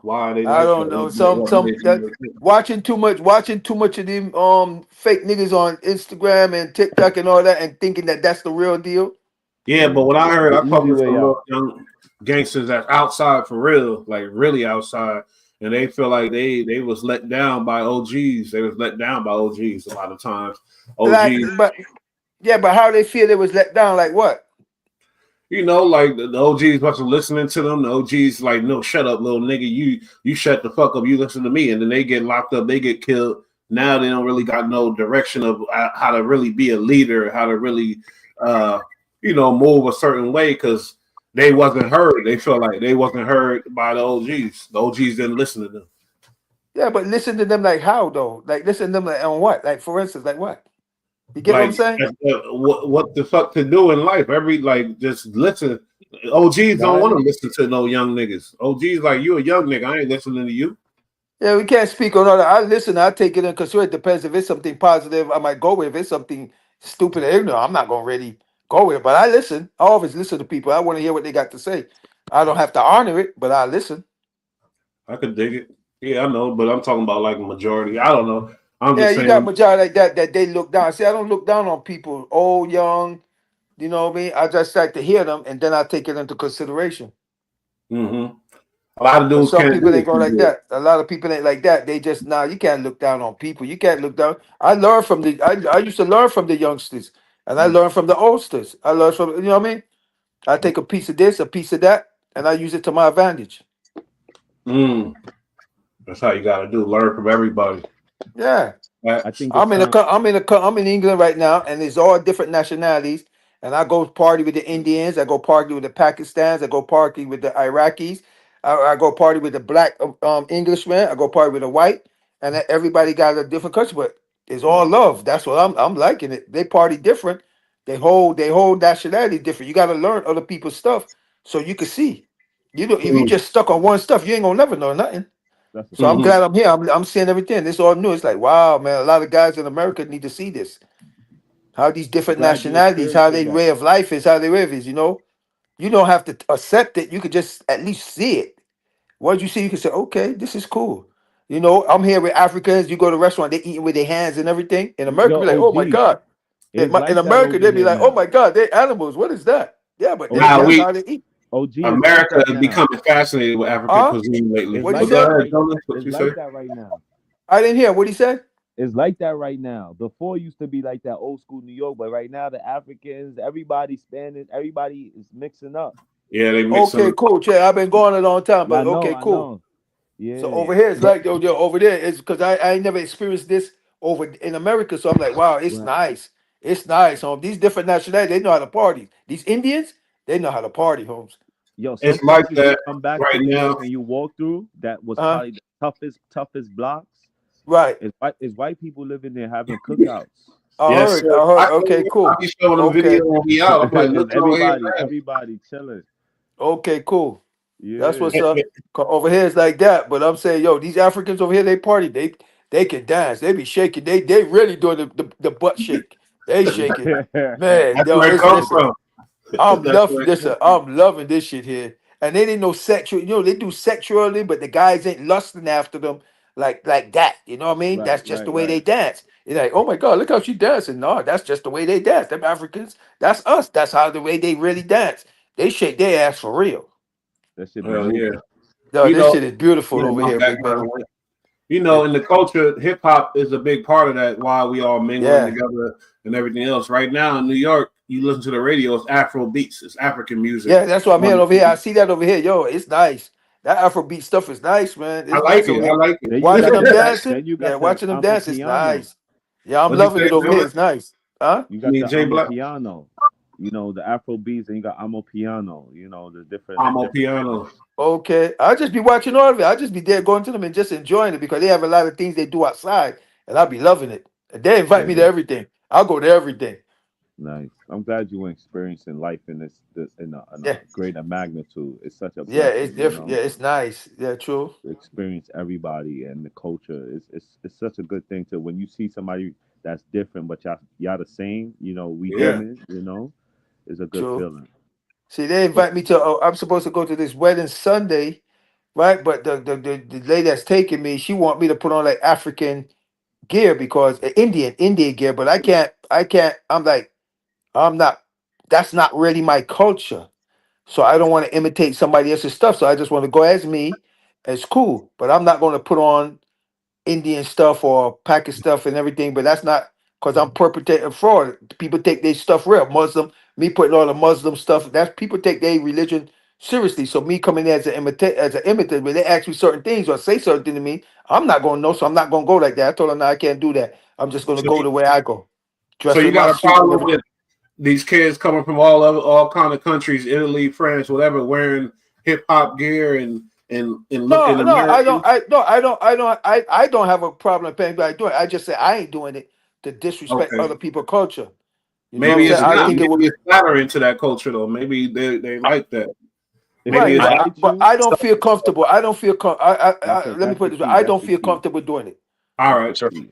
Why are they I like don't that? know. What Some makes them that like that? watching too much of them fake niggas on Instagram and TikTok and all that, and thinking that that's the real deal. Yeah, but what I heard, The I talked easy to way some little out. young gangsters that's outside for real, like really outside, and they feel like they was let down by OGs. They was let down by OGs a lot of times. Like, OGs, but yeah, but how they feel it was let down? Like what? like the OGs wasn't listening to them. The OGs like, no, shut up, little nigga. You shut the fuck up. You listen to me, and then they get locked up. They get killed. Now they don't really got no direction of how to really be a leader, how to really, move a certain way because they wasn't heard. They feel like they wasn't heard by the OGs. The OGs didn't listen to them. Yeah, but listen to them like how though? Like listen to them like on what? Like for instance, like what? You get what I'm Like, saying? what the fuck to do in life? Just listen. OGs don't Got want to it. listen to no young niggas. OGs like, you a young nigga. I ain't listening to you. Yeah, we can't speak on all that. I listen, I take it in because it depends. If it's something positive, I might go with. If it's something stupid or ignorant, I'm not gonna really go with it. But I listen. I always listen to people. I want to hear what they got to say. I don't have to honor it, but I listen. I could dig it. Yeah, I know, but I'm talking about like a majority. I don't know. I'm Yeah, just you got saying. majority like that they look down. See, I don't look down on people, old, young. You know what I mean? I just like to hear them, and then I take it into consideration. hmm A lot of But dudes some can't do people ain't what going you like do. that. A lot of people ain't like that. They just you can't look down on people. You can't look down. I learned from I used to learn from the youngsters, and I learned from the oldsters. I learned from you know what I mean. I take a piece of this, a piece of that, and I use it to my advantage. Mm. That's how you got to do. Learn from everybody. Yeah. Right? I think it's time. I'm in England right now, and it's all different nationalities. And I go party with the Indians. I go party with the Pakistans. I go party with the Iraqis. I go party with the black Englishmen. I go party with the white. And everybody got a different country, but it's all love. That's what I'm liking it. They party different. They hold nationality different. You got to learn other people's stuff so you can see. You know, if you Mm. just stuck on one stuff, you ain't gonna never know nothing. That's a So I'm fact. hmm glad I'm here. I'm seeing everything. It's all new. It's like, wow, man, a lot of guys in America need to see this. How these I'm different glad you nationalities, how experiencing their that. way of life is, how they live is, You don't have to accept it. You could just at least see it. Once you see, you can say, okay, this is cool. I'm here with Africans. You go to a restaurant, they eating with their hands and everything. In America, Yo, be like, oh my OG, God. it's In like that America, over they be here like, oh now. my God, they're animals. What is that? Yeah, but OG, Now that's we how they eat. OG is like America that is now. becoming fascinated with African Huh? cuisine lately. It's What'd you But like go say? that ahead, right. Jonas. What It's you say? like that right now. I didn't hear. What'd he say? It's like that right now. Before it used to be like that old school New York, but right now the Africans, everybody Spanish, everybody is mixing up. Yeah, they mixing Okay, up. cool. Che, I've been going a long time, Yeah, but I know, okay, I cool. know. So Yeah, over here, it's but like yo, over there is because I ain't never experienced this over in America. So I'm like, wow, it's right. nice. It's nice, home. These different nationalities, they know how to party. These Indians, they know how to party, homes. Yo, some It's like places you that come back to right New now. York and you walk through that was Uh, probably the toughest blocks. right. Is white people living there having cookouts. I Yes, heard. sir. I heard. Okay, I cool. be showing them Okay. videos when we out. I'm like, look And over here, man. everybody chilling. Okay, cool. That's Yeah. what's up. 'Cause over here it's like that, but I'm saying, yo, these Africans over here, they party. They can dance. They be shaking. They really doing the butt shake. They shaking. Man, That's yo, where it it's comes listen. from. I'm That's loving where it this. comes from. I'm loving this shit here. And they ain't no sexual. You know, they do sexually, but the guys ain't lusting after them like that. You know what I mean? Right, That's just the right, way they right. dance. You're like, oh my god, look how she dancing. No, that's just the way they dance. Them Africans, that's us. That's how the way they really dance. They shake their ass for real. That should be Hell yeah. moving. Yo, You this know, shit is beautiful yeah, over my here, big man. background. You know, in the culture, hip hop is a big part of that. Why we all mingling Yeah. together and everything else. Right now in New York, you listen to the radio, it's Afro beats, it's African music. Yeah, that's what I'm hearing over here. I see that over here. Yo, it's nice. That Afrobeat stuff is nice, man. I It's like nice it. over I here. like Then it. you Watching got them dancing. then you Yeah, got the watching them Amo dance is piano. nice. Yeah, I'm What'd you loving say, it over here. Dylan? It's nice. Huh? You I got mean, the Jay Amo Black, piano. You know, the Afro beats, and you got Amo piano. You know, the I'm on different piano. Okay. I'll just be watching all of it. I'll just be there going to them and just enjoying it because they have a lot of things they do outside and I'll be loving it. And they invite me to yeah, everything. I'll go to everything. nice. I'm glad you were experiencing life in in a Yeah. greater magnitude. It's such a Yeah, it's blessing, you different. Yeah, know, it's nice. Yeah, true. to experience everybody and the culture. It's such a good thing to when you see somebody that's different, but y'all the same. You know, we Yeah. human. You know, it's a good True. feeling. See, they invite me to. Oh, I'm supposed to go to this wedding Sunday, right? But the lady that's taking me, she want me to put on like African gear because Indian gear. But I can't. I'm like I'm not. That's not really my culture. So I don't want to imitate somebody else's stuff. So I just want to go as me. It's cool, but I'm not going to put on Indian stuff or Pakistan stuff and everything, but that's not because I'm perpetrating fraud. People take their stuff real. Muslim, me putting all the Muslim stuff, that's people take their religion seriously. So me coming there as an imitator, when they ask me certain things or say certain things to me, I'm not gonna know, so I'm not gonna go like that. I told them no, I can't do that. I'm just gonna So, go the way I go. so Dress you in my got a suit and problem everything. with these kids coming from all kind of countries, Italy, France, whatever, wearing hip hop gear and looking No, no, I don't. American. I don't have a problem paying by doing it. I just say I ain't doing it to disrespect Okay. other people's culture. You know what I'm Maybe So saying? it's if I not. they think it would. Maybe it's flattering to that culture though. Maybe they like that. if Maybe they Right, it's invite but you, I don't feel comfortable. I don't feel let me that's put the it this way. key. I That's don't the feel key. comfortable doing it. all That's For the right. sure. key.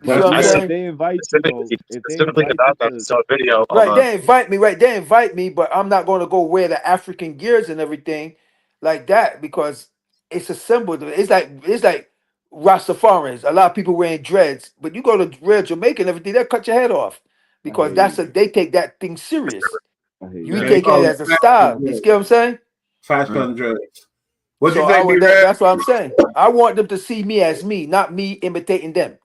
You see But what I'm That's I yeah, said if saying? they invite you though, if they specifically invite you about that. to So video. Hold Right, on. they invite me. Right, they invite me, but I'm not going to go wear the African gears and everything like that because it's a symbol. It's like Rastafarians. A lot of people wearing dreads, but you go to real Jamaica and everything, they'll cut your head off I because hear you. they take that thing serious. I hear You you. yeah. They taking it call it as a fast style. You hundred. see what I'm saying? Fast Mm. hundred. What So you think, B Red? that's what I'm saying. I want them to see me as me, not me imitating them.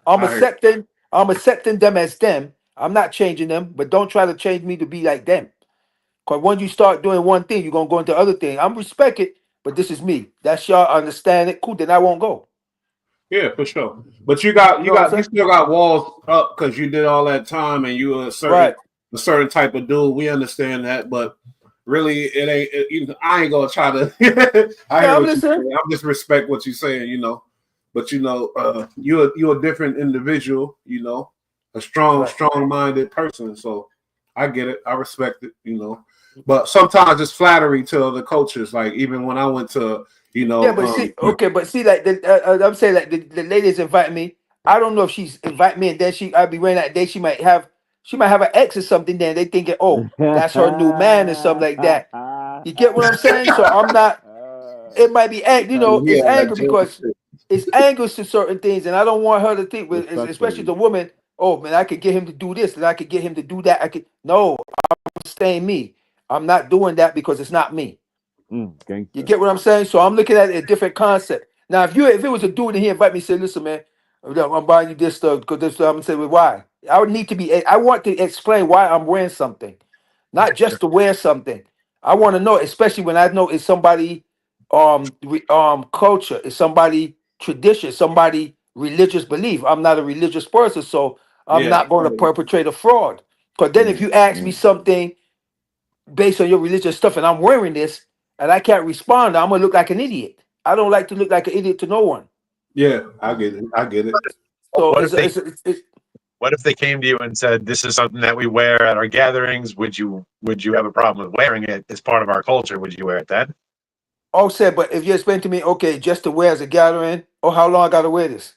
I'm I heard. accepting. I'm accepting them as them. I'm not changing them, but don't try to change me to be like them. Cause once you start doing one thing, you're gonna go into other thing. I'm respect it, but this is me. That's y'all understand it. Cool. Then I won't go. Yeah, for sure. But You know what I'm you saying? still got walls up because you did all that time and you were Right. a certain type of dude. We understand that, but really, it ain't. I ain't gonna try to. I hear Yeah, I'm what you say. listening. I just respect what you're saying, you know. But you're a different individual, you know, a Right. strong minded person. So I get it. I respect it, you know. But sometimes it's flattery to other cultures. Like even when I went to, you Yeah, know, but see, okay, but see, like I'm saying, like the ladies invite me. I don't know if she's invite me, and then I'll be wearing that day. She might have an ex or something. Then they thinking, oh, that's her new man or something like that. You get what I'm saying? So I'm not. It might be That's how you it's yeah, feel, that anger man. Jersey because shit. it's angers to certain things, and I don't want her to think, especially Respectfully. the woman. Oh man, I could get him to do this, and I could get him to do that. I could no, I'm staying me. I'm not doing that because it's not me. You Gangster. get what I'm saying? So I'm looking at it a different concept. Now, if it was a dude and he invite me, say, listen, man, I'm buying you this stuff because this stuff, I'm gonna say, well, why? I would need to be. I want to explain why I'm wearing something, not just to wear something. I want to know, especially when I know it's somebody, culture, it's somebody tradition, somebody religious belief. I'm not a religious person, so I'm Yeah. not going to perpetrate a fraud. Because then, if Mm, you ask me mm. something based on your religious stuff, and I'm wearing this, and I can't respond, I'm gonna look like an idiot. I don't like to look like an idiot to no one. Yeah, I get it. I get it. So What if they came to you and said, "This is something that we wear at our gatherings. Would you have a problem with wearing it as part of our culture? Would you wear it then?" all said, but if you explain to me, okay, just to wear as a gathering, or how long I gotta wear this?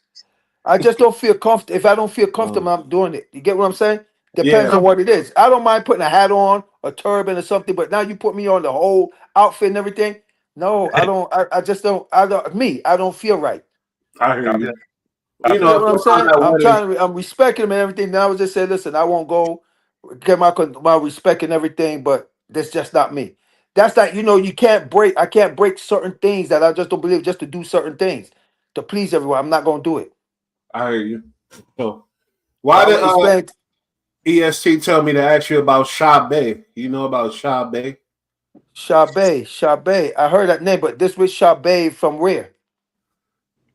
I just don't feel comfortable. If I don't feel comfortable, I'm doing it. You get what I'm saying? Depends Yeah, on what it is. I don't mind putting a hat on, a turban or something, but now you put me on the whole outfit and everything. No, I don't. I just don't. I don't. Me, I don't feel right. I hear Copy you. that. You You know, get if what I'm you're around saying? that I'm wedding, trying to. I'm respecting him and everything. Now I was just saying, listen, I won't go get my respect and everything, but that's just not me. That's not. You can't break. I can't break certain things that I just don't believe just to do certain things to please everyone. I'm not gonna do it. I hear you. So, So why I'm did gonna explain. EST tell me to ask you about Sha Bay? You know about Sha Bay? Shabe. I heard that name, but this was Shabe from where?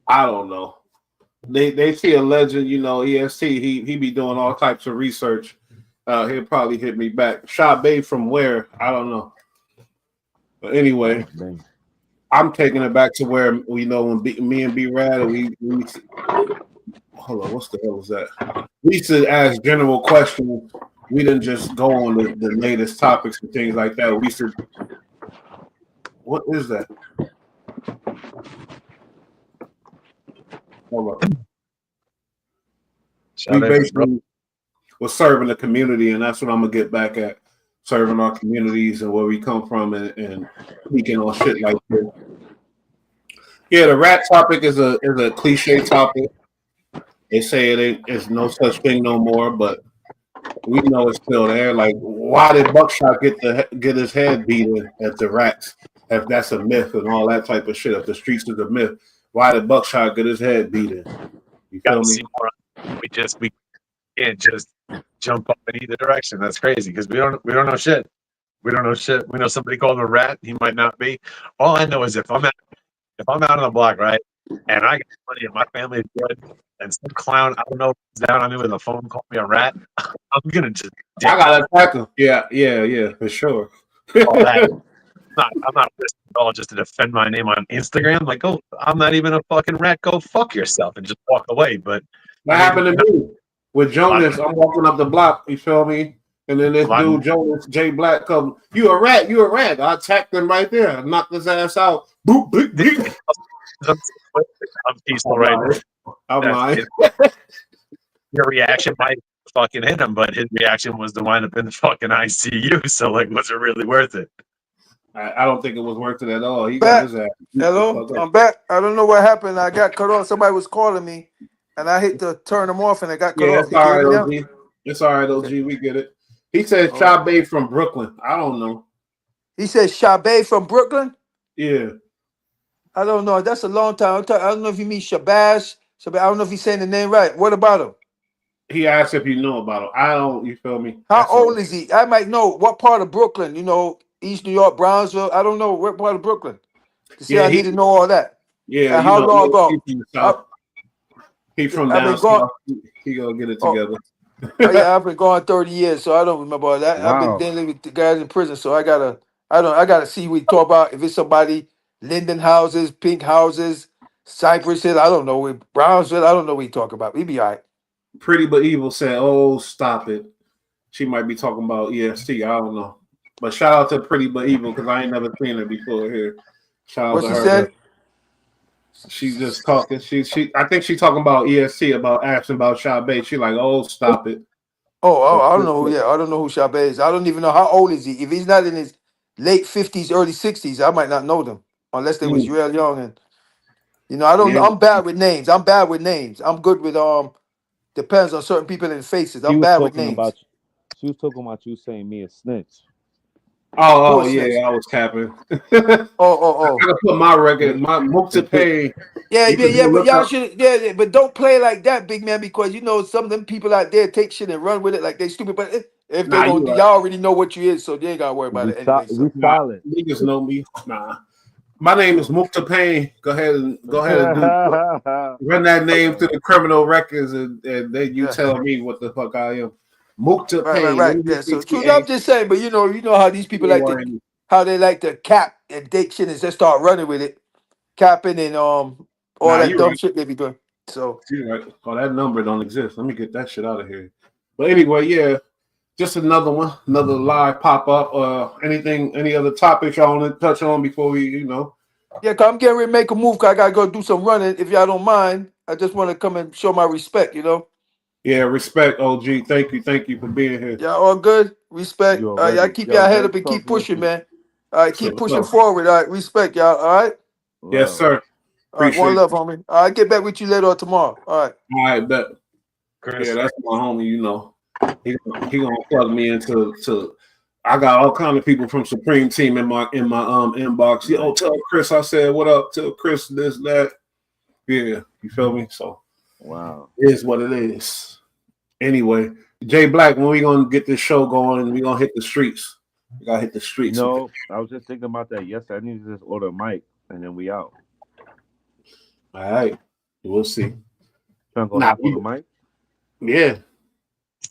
I don't know. They see a legend, you know, EST. He be doing all types of research. He'll probably hit me back. Sha Bay from where? I don't know. But anyway, Dang. I'm taking it back to where we know when me and B Rad we hold on, what's the hell was that? We used to ask general questions. We didn't just go on the latest topics and things like that. We used to, what is that? Hold on. Shout We out from basically was serving the community, and that's what I'm gonna get back at, serving our communities and where we come from, and speaking on shit like this. Yeah, the rat topic is a cliche topic. They say it's no such thing no more, but we know it's still there. Like, why did Buckshot get his head beaten at the rats? If that's a myth and all that type of shit, if the streets is a myth, why did Buckshot get his head beaten? You got feel to me? see more. We can't just jump up in either direction. That's crazy because we don't know shit. We don't know shit. We know somebody called him a rat. He might not be. All I know is if I'm out on the block, right, and I got money and my family is good, and some clown I don't know is down on me with a phone called me a rat, I'm gonna just I dick gotta attack him. Yeah, for sure. all that. I'm not risking it all just to defend my name on Instagram. Like, oh, I'm not even a fucking rat. Go fuck yourself and just walk away. But That I mean, happened to me with Jonas. I'm walking up the block, you feel me? And then this dude, Jonas J Black, come, you a rat, you a rat. I attacked him right there. I knocked his ass out. Boop, boop, boop. I'm peaceful right now. I'm lying. Your reaction might fucking hit him, but his reaction was to wind up in the fucking ICU. So, like, was it really worth it? I don't think it was worth it at all. He got Back. his ass. Hello, I'm back. I don't know what happened. I got cut off. Somebody was calling me, and I hit to turn them off, and I got cut Yeah, off. it's You all can hear right, me now? OG. It's all right, OG. We get it. He said Sha Bay from Brooklyn. I don't know. He said Shabe from Brooklyn. Yeah. I don't know. That's a long time. I don't know if you mean Shabazz. I don't know if he's saying the name right. What about him? He asked if you know about him. I don't, you feel me? How That's old all. is he? I might know what part of Brooklyn. East New York, Brownsville. I don't know what part of Brooklyn. To see, Yeah, I need to know all that. yeah, And you how know, long he ago? from the I, South. He from I've down been gone. south. He gonna get it Oh, together. yeah, I've been gone 30 years, so I don't remember all that. I've been Wow. dealing with the guys in prison, so I gotta see what we talk about. If it's somebody, Linden houses, Pink houses, Cypress Hill, I don't know. With Brownsville, I don't know what we talk about. We be all right. Pretty but evil said, "Oh, stop it." She might be talking about EST. I don't know. But shout out to Pretty but evil because I ain't never seen her before here. Shout out What to she her. said? She's just talking. She. I think she talking about EST about asking about Sha Bay. She like, "Oh, stop it." Oh, I don't know. Yeah, I don't know who Shabe is. I don't even know how old is he. If he's not in his late 50s, early 60s, I might not know them unless they was real young. And I don't know. Yeah. I'm bad with names. I'm good with depends on certain people and faces. She I'm was bad with talking names. about she was talking about you saying me a snitch. Oh, Who says? yeah, I was capping. Oh. I gotta put my record, my Mukta Pay. You could Yeah, go but look y'all up. should, but don't play like that, big man, because some of them people out there take shit and run with it like they stupid. But if they Nah, you gonna, right. y'all already know what you is, so they ain't gotta worry about it anyway. We So Nah, solid. niggas know me. Nah, my name is Mukta Payne. Go ahead and run that name through the criminal records, and then you yeah, tell me what the fuck I am. Mukta Right, right, Payne. right. Yeah. So I'm just saying, but you know how these people like to, how they like to cap addiction and just start running with it, capping and all that you dumb right. shit they be doing. So You right. Oh, that number don't exist. Let me get that shit out of here. But anyway, yeah, just another one, another live pop up. Any other topics y'all want to touch on before we, yeah, cause I'm getting ready to make a move. Cause I gotta go do some running. If y'all don't mind, I just want to come and show my respect. You know. Yeah, respect, OG. Thank you for being here. Y'all all good. Respect. You All right, y'all already. keep Yo, y'all head good up and keep talking with pushing, you. man. All right, keep So, pushing forward. All right, respect y'all. All right. yes, Love. sir. All right, one Appreciate love, homie. All right, get back with you later or tomorrow. All right. it. All right, bet. Chris. Yeah, that's my homie. He gonna plug me into. I got all kind of people from Supreme Team in my inbox. Yo, tell Chris I said what up. Tell Chris this that. Yeah, you feel me? So Wow. it is what it is. Anyway, Jay Black, when we gonna get this show going and we gonna hit the streets? We gotta hit the streets. No, I was just thinking about that yesterday. I need to just order a mic and then we out. All right, we'll see. Trying to go half on the mic. Yeah.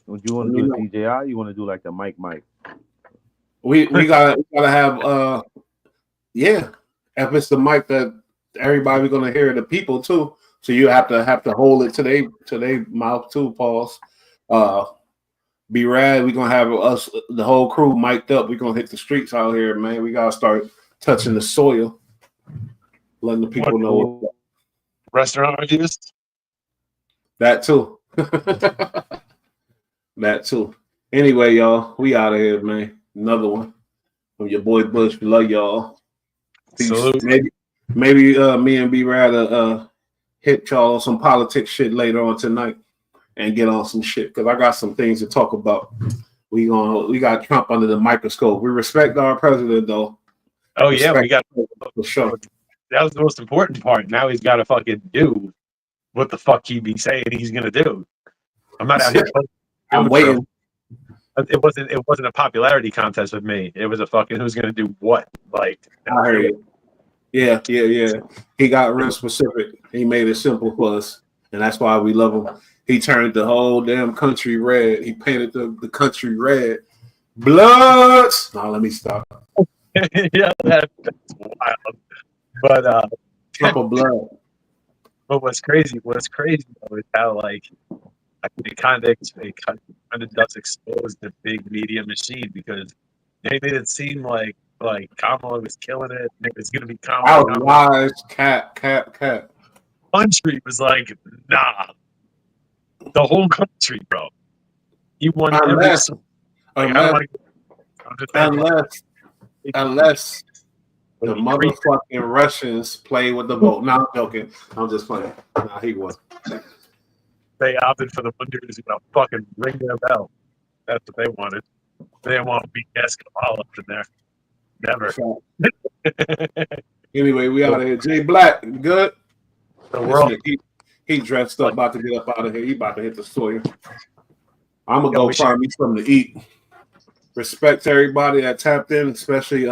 Would you want to do a DJI? You want to do like the mic? We gotta have yeah. If it's the mic that everybody gonna hear, the people too. So you have to hold it to their mouth too. Pause. Be rad. We're gonna have us, the whole crew, mic'd up. We're gonna hit the streets out here, man. We gotta start touching the soil, letting the people know Restaurant reviews. that too. That too. Anyway, y'all, we out of here, man. Another one from your boy Bush. We love y'all. Peace. Salute. Maybe me and B Rad hit y'all on some politics shit later on tonight and get on some shit because I got some things to talk about. We got Trump under the microscope. We respect our president though. Oh yeah, we got for sure. That was the most important part. Now he's got to fucking do what the fuck he be saying he's gonna do. I'm not out here. I'm waiting. It wasn't a popularity contest with me. It was a fucking who's gonna do what. Like I heard it. Yeah. He got real specific. He made it simple for us, and that's why we love him. He turned the whole damn country red. He painted the country red. Bloods. Now let me stop. Yeah, that's wild. But Trump of blood. But what's crazy though is how like it kind of does expose the big media machine because they made it seem like Kamala was killing it. It was gonna be Kamala. Lies, cap. Country was like, nah. The whole country, bro. He won unless the motherfucking Russians play with the vote. No, I'm joking. I'm just playing. Nah, he won. They opted for the Wonders to fucking ring their bell. That's what they wanted. They didn't want to be Escobar up in there. Never. Anyway, we out of here. Jay Black, good? The world. He dressed up, about to get up out of here. He about to hit the soil. I'm going to go find me something to eat. Respect to everybody that tapped in, especially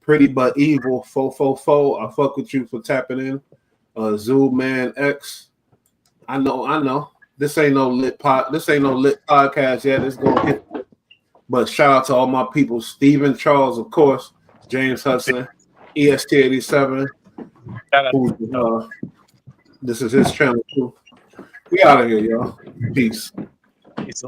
Pretty But Evil 444. I fuck with you for tapping in. Zoom Man X. I know. This ain't no lit podcast yet. It's gonna hit. But shout out to all my people. Stephen Charles, of course. James Hudson. EST87. This is his channel too. We out of here, y'all. Peace. Peace.